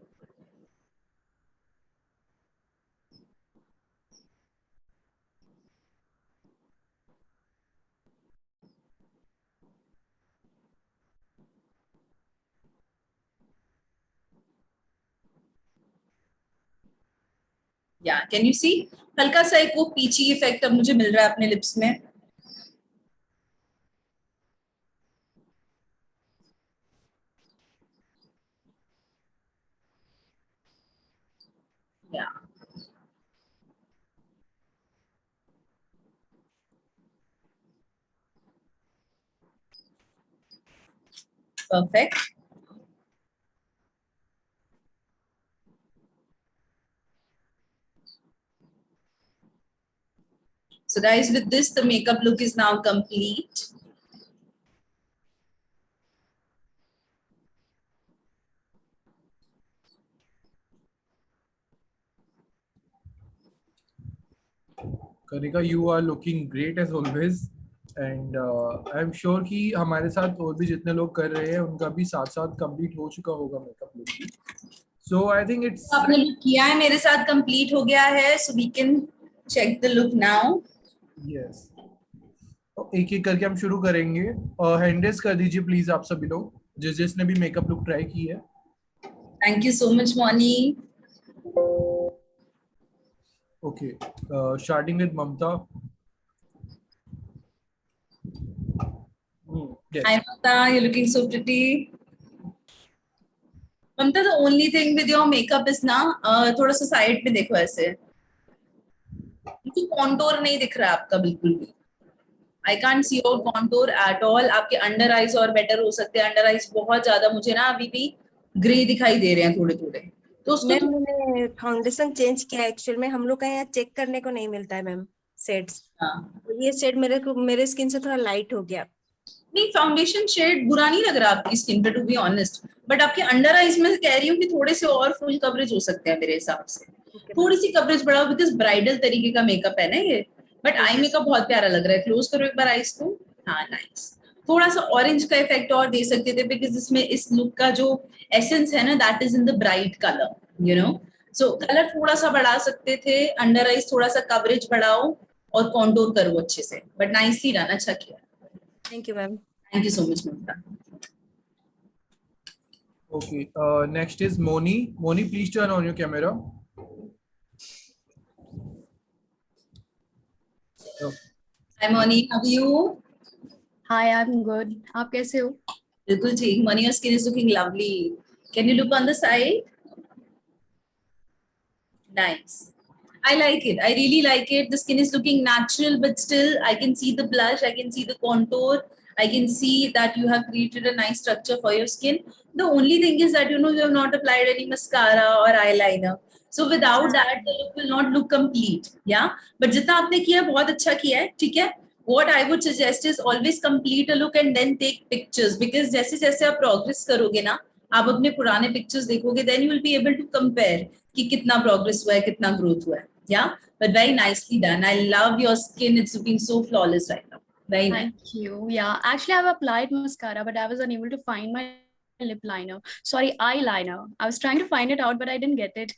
या कैन यू सी हल्का सा एक वो पीची इफेक्ट अब मुझे मिल रहा है अपने लिप्स में. या perfect. So guys, with this, the makeup look is now complete. Kanika, you are looking great as always. And I'm sure कि हमारे साथ और भी जितने लोग कर रहे हैं उनका भी साथ साथ कंप्लीट हो चुका होगा makeup look. So I think it's आपने look किया है, मेरे साथ कंप्लीट हो गया है. So we can check the look now. yes. एक एक करके हम शुरू करेंगे. हैंड रेज कर दीजिए प्लीज आप सभी लोग जिसने भी मेकअप लुक ट्राई की है. Thank you so much, Moni. Okay, starting with Mamta. Yes. Hi, Mamta. You're looking so pretty. Mamta, the only thing with your makeup is ना थोड़ा सा साइड पे देखो ऐसे. मुझे कॉन्टोर नहीं दिख रहा है आपका बिल्कुल भी. I can't see your contour at all. आपके अंडर आईज और बेटर हो सकते हैं. अंडर आईज बहुत ज्यादा मुझे ना अभी भी ग्रे दिखाई दे रहे हैं थोड़े थोड़े. तो उसको मैंने फाउंडेशन चेंज किया एक्चुअल में. हम लोग का यहाँ चेक करने को नहीं मिलता है मैम शेड्स. ये शेड मेरे स्किन से थोड़ा लाइट हो गया. नहीं, फाउंडेशन शेड बुरा नहीं लग रहा आपकी स्किन पे टू बी ऑनेस्ट, बट आपके अंडर आईज में कह रही हूँ कि थोड़े से और फुल कवरेज हो सकते हैं मेरे हिसाब से. थोड़ी सी कवरेज बढ़ाओ बिकॉज ब्राइडल तरीके का मेकअप है ना ये. बट आई मेकअप बहुत प्यारा लग रहा है. क्लोज करो एक बार आईज को. हाँ, नाइस. थोड़ा सा ऑरेंज का इफेक्ट और दे सकते थे बिकॉज इसमें इस लुक का जो एसेंस है ना that is in the bright colour, you know. So colour थोड़ा सा बढ़ा सकते थे. अंडर आईज थोड़ा सा कवरेज बढ़ाओ और कॉन्टोर करो अच्छे से. बट नाइसली डन, अच्छा किया. Thank you ma'am. Thank you so much, Mamta. Okay, next is Moni. Moni, please turn on your camera. Hi, Moni. How are you? Hi, I'm good. आप कैसे हो? बिल्कुल ठीक. Moni, your skin is looking lovely. Can you look on the side? Nice. I like it. I really like it. The skin is looking natural, but still I can see the blush. I can see the contour. I can see that you have created a nice structure for your skin. The only thing is that, you know, you have not applied any mascara or eyeliner. So without that, the look will not look complete. Yeah. But जितना आपने किया बहुत अच्छा किया है. ठीक है. What I would suggest is always complete a look and then take pictures, because जैसे जैसे आप progress करोगे ना, आप अपने पुराने pictures देखोगे, then you will be able to compare कि कितना progress हुआ है, कितना growth हुआ है. Yeah. But very nicely done. I love your skin. It's looking so flawless right now. Very nice. Thank you. Yeah, actually, I've applied mascara, but I was unable to find my lip liner. Sorry, eyeliner. I was trying to find it out, but I didn't get it.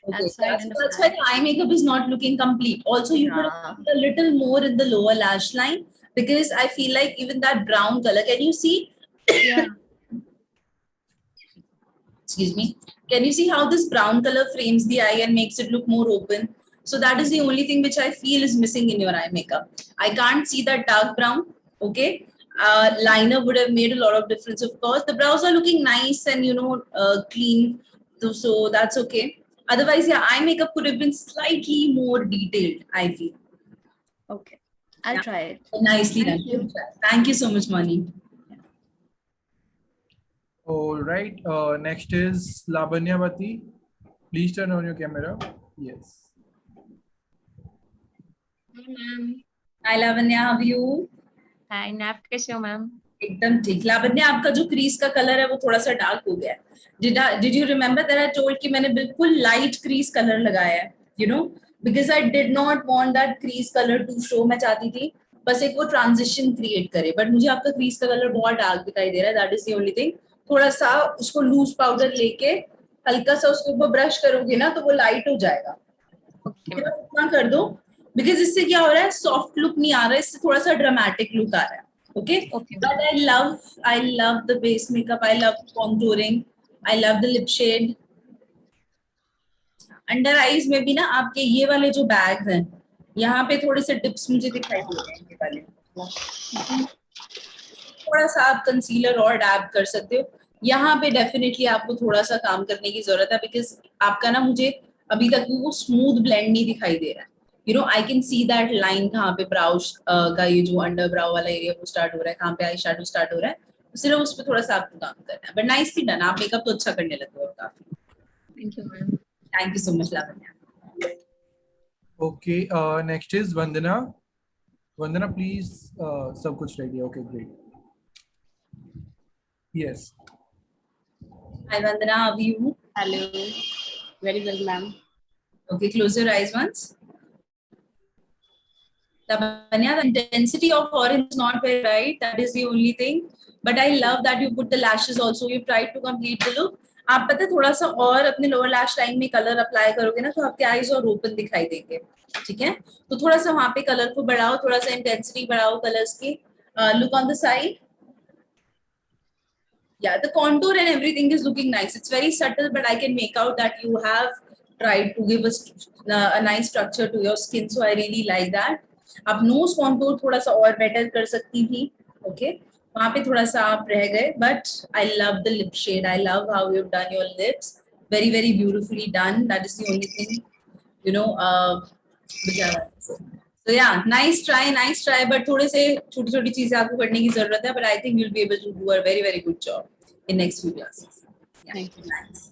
Okay, That's why I didn't that's why apply. the eye makeup is not looking complete. Also, you could have put a little more in the lower lash line, because I feel like even that brown color. Can you see? Yeah. Excuse me. Can you see how this brown color frames the eye and makes it look more open? So that is the only thing which I feel is missing in your eye makeup. I can't see that dark brown. Okay. Liner would have made a lot of difference, of course. The brows are looking nice and, you know, clean. So that's okay. Otherwise, yeah, eye makeup could have been slightly more detailed, I feel. Okay, I'll try it. Nicely done. Thank you so much, Mani. All right. Next is Labanyavati. Please turn on your camera. Yes. Hi ma'am. Hi Lavanya, how are you? Hi, आप कैसे हो ma'am? एकदम ठीक. लावण्या, आपका जो crease का colour है वो थोड़ा सा डार्क हो गया है. Did you remember that I told कि मैंने बिल्कुल लाइट क्रीज कलर लगाया है, you know, because I did not want that crease color to show. मैं चाहती थी बस एक वो ट्रांजिशन क्रिएट करे, बट मुझे आपका क्रीज का कलर बहुत डार्क दिखाई दे रहा है. That is the only thing. थोड़ा सा उसको लूज पाउडर लेके हल्का सा उसके ऊपर ब्रश करोगे ना तो वो लाइट हो जाएगा. इतना कर दो, बिकॉज इससे क्या हो रहा है, सॉफ्ट लुक नहीं आ रहा है, इससे थोड़ा सा ड्रामेटिक लुक आ रहा है. Okay, but I love the base makeup. I love contouring. I love the lip shade. Under eyes में भी ना आपके ये वाले जो बैग्स हैं, यहाँ पे थोड़े से टिप्स मुझे दिखाई दे रहे हैं. ये वाले थोड़ा सा आप कंसीलर और डैब कर सकते हो. यहाँ पे डेफिनेटली आपको थोड़ा सा काम करने की जरूरत है, बिकॉज आपका ना मुझे अभी तक वो स्मूथ ब्लेंड नहीं दिखाई दे रहा है. You know, I can see that line कहाँ पे ब्राउ का ये जो अंडर ब्राउ वाला एरिया वो स्टार्ट हो रहा है, कहाँ पे आई शैडो स्टार्ट हो रहा है, सिर्फ उस पर थोड़ा सा आपको काम करना है. But nicely done. आप मेकअप तो अच्छा करने लगे हो काफी. Thank you ma'am. Thank you so much Lavanya. Okay. Next is Vandana. Vandana, please. सब कुछ ready. Okay, great. Yes. Hi Vandana, how are you? Hello. Very well ma'am. Okay, close your eyes once. Lavanya, the intensity of orange is not very bright. That is the only thing. But I love that you put the lashes also. You tried to complete the look. आप पता है थोड़ा सा और अपने lower lash line में colour apply करोगे ना तो आपके आईज और ओपन दिखाई देंगे. ठीक है, तो थोड़ा सा वहां पे कलर को बढ़ाओ, थोड़ा सा इंटेंसिटी बढ़ाओ कलर्स की. Look on the side. Yeah, the contour and everything is looking nice. It's very subtle, but I can make out that you have tried to give a nice structure to your skin. So I really like that. आप nose contour थोड़ा सा और better कर सकती थी. Okay, वहाँ पे थोड़ा सा आप रह गए. But I love the lip shade. I love how you've done your lips. Very, very beautifully done. That is the only thing, you know. So yeah, nice try. But थोड़े से छोटी-छोटी चीजें आपको करने की जरूरत है. But I think you'll be able to do a very, very good job in next few classes. Yeah. Thank you. Nice.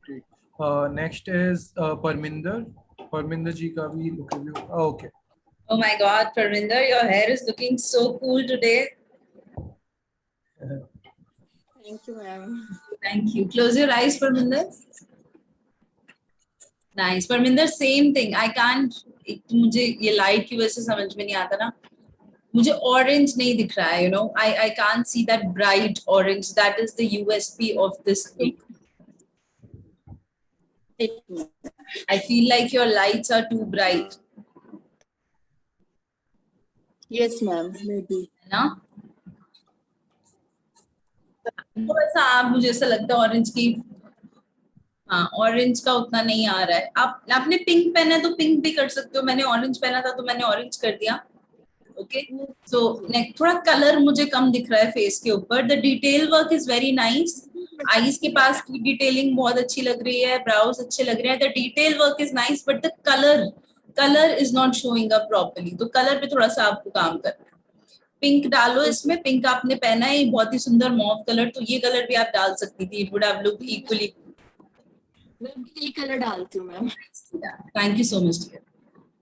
Great. Next is Parminder. Parminder ji ka bhi look review. Okay. Oh my God, Parminder, your hair is looking so cool today. Thank you ma'am. Thank you. Close your eyes, Parminder. Nice. Parminder, same thing. I can't. मुझे ये light की वजह से समझ में नहीं आता ना. मुझे ऑरेंज नहीं दिख रहा है. You know, I can't see that bright orange. That is the USP of this look. I feel like your lights are too bright. Yes ma'am. Maybe. है ना? थोड़ा सा आप, मुझे ऐसा लगता है ऑरेंज की, हाँ ऑरेंज का उतना नहीं आ रहा है. आपने पिंक पहना है तो पिंक भी कर सकते हो. मैंने ऑरेंज पहना था तो मैंने ऑरेंज कर दिया. ओके, सो थोड़ा कलर मुझे कम दिख रहा है फेस के ऊपर. The detail work is very nice. Eyes के पास की डिटेलिंग बहुत अच्छी लग रही है. ब्राउज अच्छे लग रहे हैं. The detail work is nice, but the colour is not showing up properly. तो कलर पे थोड़ा सा आपको काम करना है. पिंक डालो इसमें. पिंक आपने पहना है, बहुत ही सुंदर मॉव कलर, तो ये कलर भी आप डाल सकती थी. It would have looked equally. ये कलर डालती हूँ ma'am. Thank you so much dear.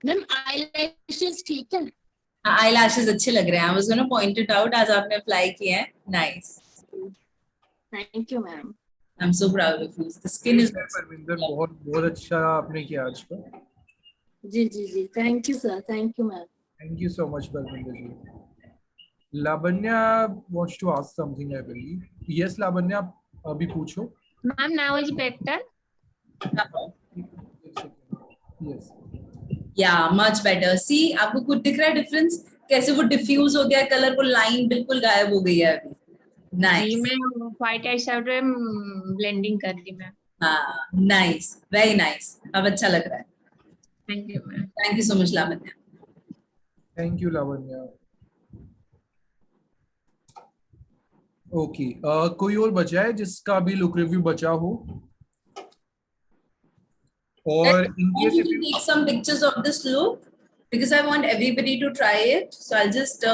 Ma'am eyelashes ठीक है. आई लैशेस अच्छे लग रहे हैं. I was gonna point it out आज आपने अप्लाई किए हैं. Nice. Thank you ma'am. I am so proud of you. The skin is Parminder, बहुत अच्छा आपने किया आज का. जी. Thank you sir. Thank you ma'am. Thank you so much, Parminder ji. Lavanya wants to ask something, I believe. Yes, Lavanya, अभी पूछो. Ma'am now is better. Yes. या मच बेटर. सी, आपको कुछ दिख रहा है डिफरेंस कैसे वो डिफ्यूज हो गया कलर, वो लाइन बिल्कुल गायब हो गई है अभी. नाइस. जी मैं व्हाइट आई शैडो ब्लेंडिंग कर दी मैम. हाँ नाइस, वेरी नाइस. अब अच्छा लग रहा है. Thank you ma'am. Thank you so much Lavanya. Thank you, Lavanya. Okay, कोई और बचा है जिसका भी लुक रिव्यू बचा हो? और इन And case you if can take some pictures of this look because I want everybody to try it. So I'll just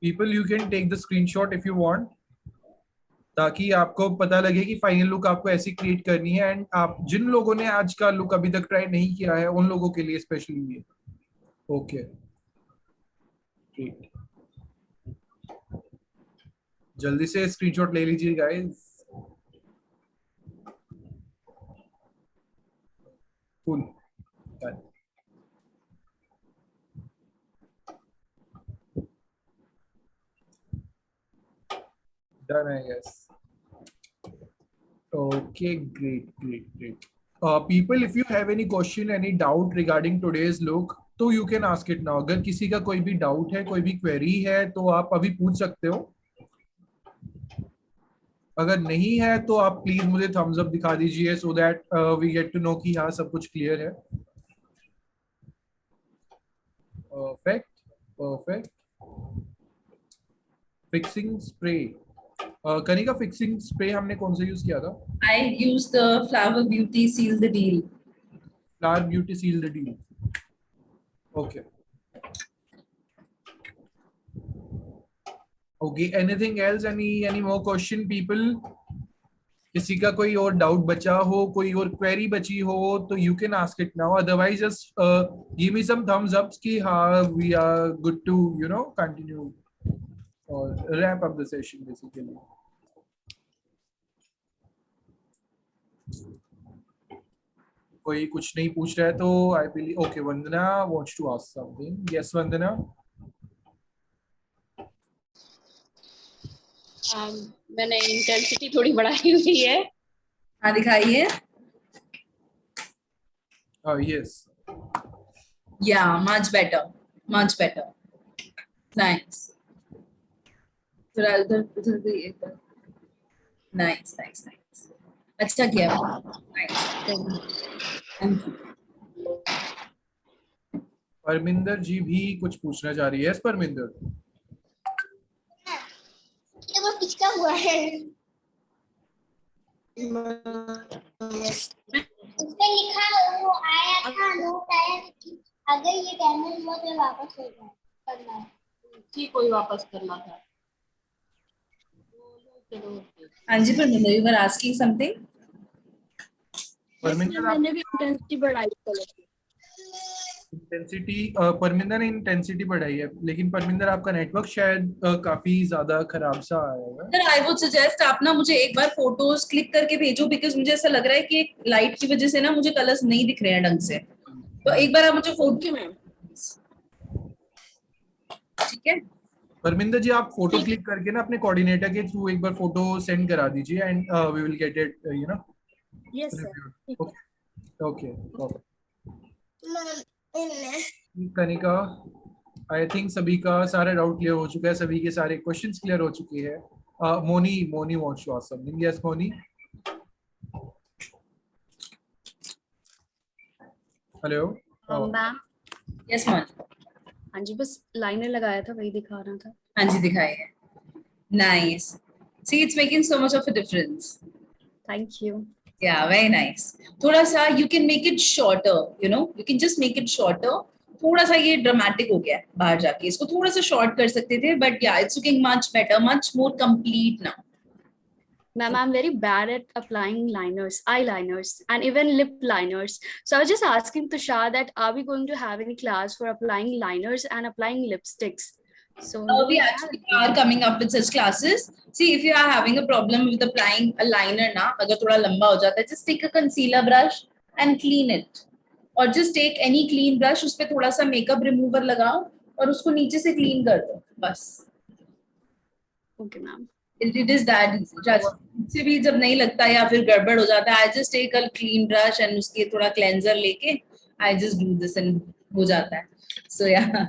people you can take the screenshot if you want, ताकि आपको पता लगे कि final look आपको ऐसी create करनी है। And आप जिन लोगों ने आज का लुक अभी तक ट्राई नहीं किया है उन लोगों के लिए स्पेशली ये। ओके ग्रेट, जल्दी से स्क्रीनशॉट ले लीजिए guys. Cool, done I guess. Okay, great. People, if you have any question, any doubt regarding today's look, तो you can ask it now. अगर किसी का कोई भी डाउट है, कोई भी क्वेरी है, तो आप अभी पूछ सकते हो। अगर नहीं है तो आप प्लीज मुझे थम्स अप दिखा दीजिए so that we get to know कि हाँ सब कुछ क्लियर है। Perfect. Fixing spray, Kanika fixing spray हमने कौन सा यूज किया था? I use the Flower Beauty Seal the Deal. Flower Beauty Seal the Deal. Okay. Okay, anything else? Any more question, people? किसी का कोई और डाउट बचा हो, कोई और क्वेरी बची हो, तो you can ask it now. Otherwise, just give me some thumbs ups कि हाँ we are good to continue or wrap up the session basically. कोई कुछ नहीं पूछ रहा है तो I believe okay. Vandana wants to ask something. Yes, वंदना. मैंने इंटेंसिटी थोड़ी बढ़ाई हुई है। हाँ दिखाइए। Yes. Yeah, much better. Nice. उधर भी एक बार। Nice. अच्छा किया। Nice. Thank you. परमिंदर जी भी कुछ पूछना चाह रही है। परमिंदर, वो पिचका हुआ है। उसपे लिखा वो आया था, नोट आया कि अगर ये डैमेज हुआ तो वापस करना है। ठीक, कोई वापस करना था। हाँ जी, Parminder, you were asking something? Parminder मैंने भी इंटेंसिटी बढ़ाई कलर की। इंटेंसिटी, परमिंदर ने इंटेंसिटी बढ़ाई है, लेकिन परमिंदर आपका नेटवर्क शायद काफी ज्यादा खराब सा आया है। सर आई वुड सजेस्ट आप ना मुझे एक बार फोटोज क्लिक करके भेजो, बिकॉज मुझे ऐसा लग रहा है कि लाइट की वजह से ना मुझे कलर्स नहीं दिख रहे हैं ढंग से। तो एक बार आप मुझे फोटो, मैम, ठीक है? परमिंदर जी, आप फोटो क्लिक करके ना अपने कोऑर्डिनेटर के थ्रू एक बार फोटो सेंड करा दीजिए and we will get it yes sir. Okay. Kanika, I think सभी का सारा डाउट क्लियर हो चुका है, सभी के सारे क्वेश्चंस क्लियर हो चुके हैं। Moni wants to ask something. Yes Moni. Hello ma'am. Yes ma'am. हाँ जी, बस लाइनर लगाया था, वही दिखा रहा था। हाँ जी, दिखाइए। Nice. See, it's making so much of a difference. Thank you. Yeah, very nice. थोड़ा सा you can make it shorter, you can just make it shorter. थोड़ा सा ये ड्रामेटिक हो गया है बाहर जाके, इसको थोड़ा सा शॉर्ट कर सकते थे, but yeah, it's looking much better, much more complete now. Ma'am, I'm very bad at applying liners, eyeliners, and even lip liners. So I was just asking Tushar that are we going to have any class for applying liners and applying lipsticks? So We actually are coming up with such classes. See, if you are having a problem with applying a liner ना, अगर थोड़ा लंबा हो जाता है, just take a concealer brush and clean it. Or just take any clean brush, उस पे थोड़ा सा makeup remover लगाओ और उसको नीचे से clean कर दो, बस। Okay, ma'am. It is that easy. से भी जब नहीं लगता या फिर गड़बड़ हो जाता है, I just take a clean brush and उसके थोड़ा cleanser लेके I just do this and हो जाता है. So yeah,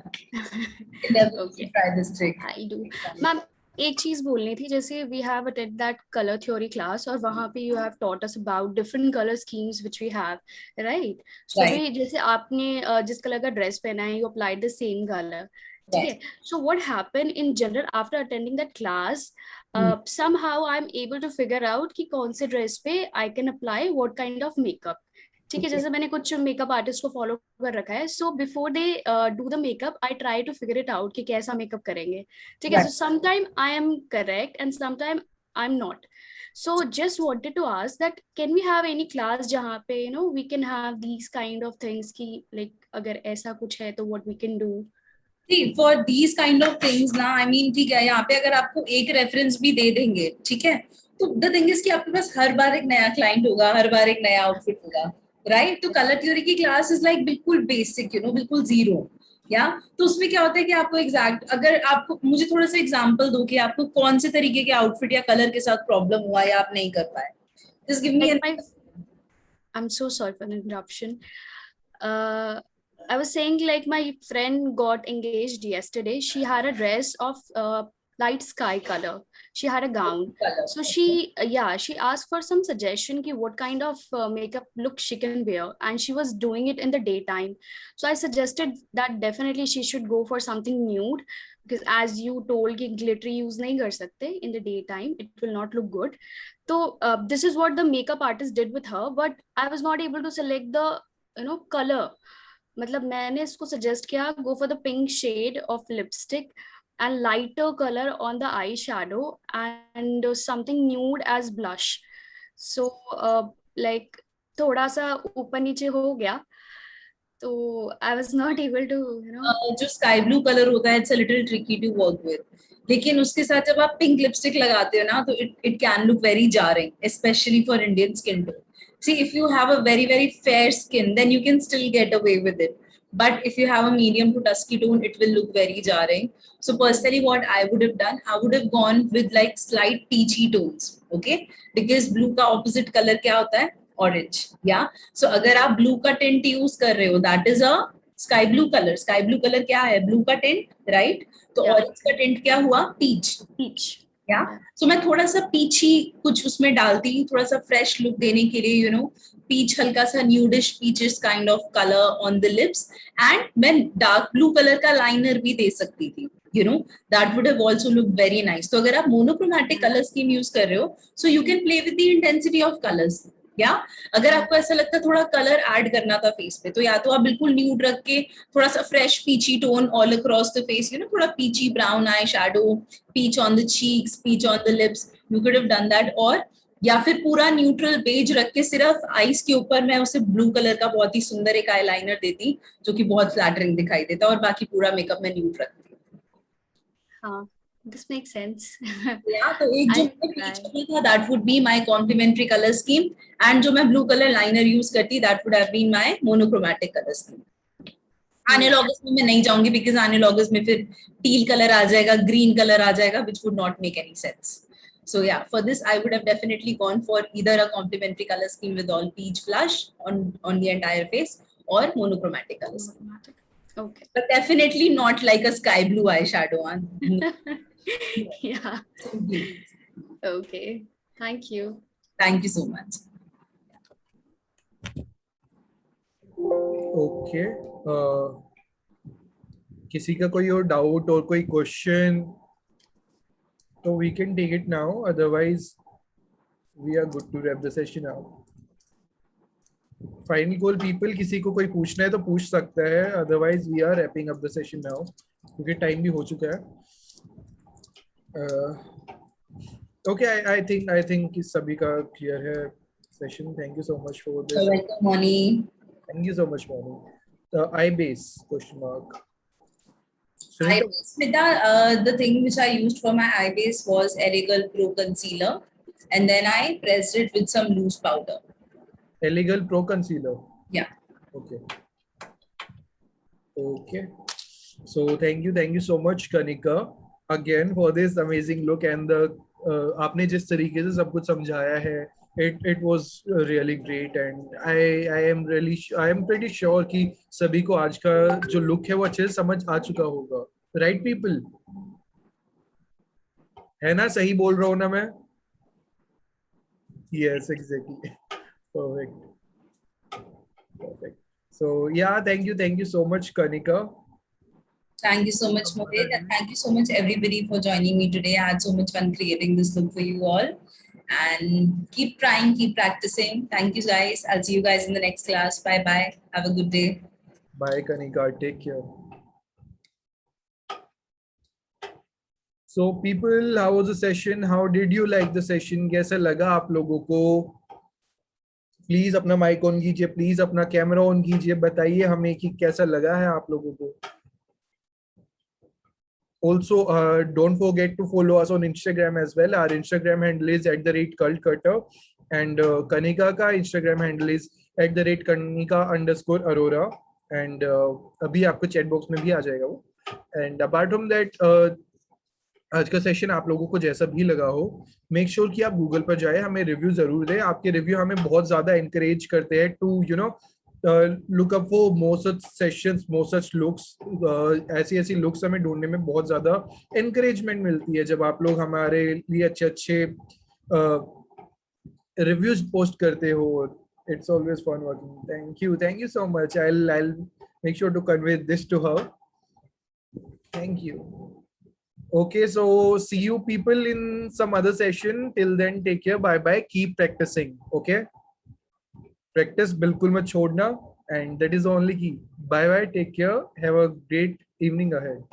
Okay. try this trick. I'll do. Ma'am, एक चीज बोलनी थी, जैसे we have attended that color theory class और वहाँ पे you have taught us about different color schemes which we have, right? So Right. भी जैसे आपने जिस कलर का ड्रेस पहना है, you applied the same color. Okay, so what happened in general after attending that class, somehow I'm able to figure out कि कौन से dress पे I can apply what kind of makeup. ठीक है, जैसे मैंने कुछ मेकअप आर्टिस्ट को फॉलो कर रखा है, so before they do the makeup I try to figure it out कि कैसा मेकअप करेंगे. ठीक है, so sometime I am correct and sometime I am not. So just wanted to ask that can we have any class जहाँ पे we can have these kind of things कि like अगर ऐसा कुछ है तो what we can do. See, for these kind of things ना, I mean, ठीक है, यहाँ पे अगर आपको एक रेफरेंस भी दे देंगे, ठीक है, तो द थिंग इज कि आपके पास हर बार एक नया क्लाइंट होगा, हर बार एक नया आउटफिट होगा, राइट? तो कलर थ्योरी की क्लास इज लाइक बिल्कुल बेसिक, बिल्कुल जीरो. या तो उसमें क्या होता है कि आपको एग्जैक्ट, अगर आपको मुझे थोड़ा सा एग्जांपल दो कि आपको कौन से तरीके के आउटफिट या कलर के साथ प्रॉब्लम हुआ या आप नहीं कर पाए. Just give me I'm so sorry for the interruption. I was saying like my friend got engaged yesterday. She had a dress of light sky color. She had a gown. So she asked for some suggestion ki what kind of makeup look she can wear, and she was doing it in the daytime. So I suggested that definitely she should go for something nude, because as you told ki glittery use nahi kar sakte in the daytime, it will not look good. So this is what the makeup artist did with her, but I was not able to select the color. मतलब मैंने इसको suggest किया go for the pink shade of lipstick and lighter color on the eyeshadow and something nude as blush. So like थोड़ा सा ऊपर नीचे हो गया, तो I was not able to जो स्काई ब्लू कलर होता है, it's a little tricky to work with. लेकिन उसके साथ जब आप पिंक लिपस्टिक लगाते हो ना, तो it can look very jarring, especially for Indian skin tone. See, if you have a very very fair skin, then you can still get away with it. But if you have a medium to dusky tone, it will look very jarring. So personally, what I would have done, I would have gone with like slight peachy tones, okay? Because blue का opposite color क्या होता है? Orange. Yeah. So अगर आप blue का tint use कर रहे हो, that is a sky blue colour. Sky blue colour क्या है? ब्लू का टिंट, राइट? तो ऑरेंज का टिंट क्या हुआ? पीच. या सो मैं थोड़ा सा पीची कुछ उसमें डालती, थोड़ा सा फ्रेश लुक देने के लिए, पीच, हल्का सा nudish peaches kind of colour on the lips. And मैं डार्क ब्लू कलर का लाइनर भी दे सकती थी, that would have also looked very nice. तो अगर आप मोनोक्रोमैटिक कलर स्कीम यूज कर रहे हो, so you can play with the intensity of colors. या अगर आपको ऐसा लगता है थोड़ा कलर ऐड करना था फेस पे, तो या तो आप बिल्कुल न्यूड रख के थोड़ा सा fresh peachy tone all across the face, थोड़ा peachy brown eye shadow, peach on the cheeks, peach on the lips, you could have done that. और या फिर पूरा न्यूट्रल बेज रख के सिर्फ आईज के ऊपर मैं उसे ब्लू कलर का बहुत ही सुंदर एक आईलाइनर देती, जो कि बहुत फ्लैटरिंग दिखाई देता, और बाकी पूरा मेकअप में न्यूड रखती. हाँ, this makes sense. Yeah, तो एक जो पीच कलर था, that would be my complementary color scheme, and जो मैं blue color liner use करती, that would have been my monochromatic color scheme. Analogous में मैं नहीं जाऊंगी, because एनालॉगस में फिर teal color आ जाएगा, green color आ जाएगा, which would not make any sense. So yeah, for this I would have definitely gone for either a complementary color scheme with all peach flush on the entire face, or monochromatic color scheme. Okay. But definitely not like a sky blue eyeshadow on. Yeah. Okay. Thank you. Thank you so much. Okay. किसी का कोई और doubt और कोई question, तो we can take it now. Otherwise, we are good to wrap the session now. Final call people, किसी को कोई पूछना है तो पूछ सकता है. Otherwise, we are wrapping up the session now. क्योंकि टाइम भी हो चुका है. Okay, I think कि सभी का clear है session. Thank you so much for this. Welcome, Moni. Thank you so much, Moni. Eye base question mark. Eye base, Smita, the thing which I used for my eye base was Elegal Pro Concealer, and then I pressed it with some loose powder. Elegal Pro Concealer. Yeah. Okay. Okay. So thank you so much, Kanika, again for this amazing look and the आपने जिस तरीके से सब कुछ समझाया है, it was really great and I am pretty sure कि सभी को आज का जो लुक है वो अच्छे से समझ आ चुका होगा. Right people? है ना, सही बोल रहा हूँ ना मैं? Yes, exactly. Perfect. So yeah, thank you so much, Kanika. Thank you so much, Mohit, and thank you so much everybody for joining me today. I had so much fun creating this look for you all. And keep trying, keep practicing. Thank you guys. I'll see you guys in the next class. Bye bye. Have a good day. Bye Kanika, take care. So people, how was the session? How did you like the session? कैसा लगा आप लोगों को? Please अपना mic on कीजिए, please अपना camera on कीजिए, बताइए हमें कि कैसा लगा है आप लोगों को. Also, don't forget to follow us on Instagram as well. Our Instagram handle is @cultcutter, and Kanika ka Instagram handle is @Kanika_Arora. And अभी आपको चैट बॉक्स में भी आ जाएगा वो. And apart from that, आज का सेशन आप लोगों को जैसा भी लगा हो, मेक श्योर कि आप गूगल पर जाए, हमें रिव्यू जरूर दें. आपके रिव्यू हमें बहुत ज्यादा encourage करते हैं to look up for more such sessions, more such looks. ऐसी looks हमें ढूंढने में बहुत ज्यादा encouragement मिलती है जब आप लोग हमारे लिए अच्छे reviews post करते हो. It's always fun working. Thank you so much. I'll make sure to convey this to her. Thank you. Okay, so see you people in some other session. Till then, take care. Bye bye. Keep practicing. Okay. Practice बिल्कुल मत छोड़ना, and that is the only key. Bye bye. Take care. Have a great evening ahead.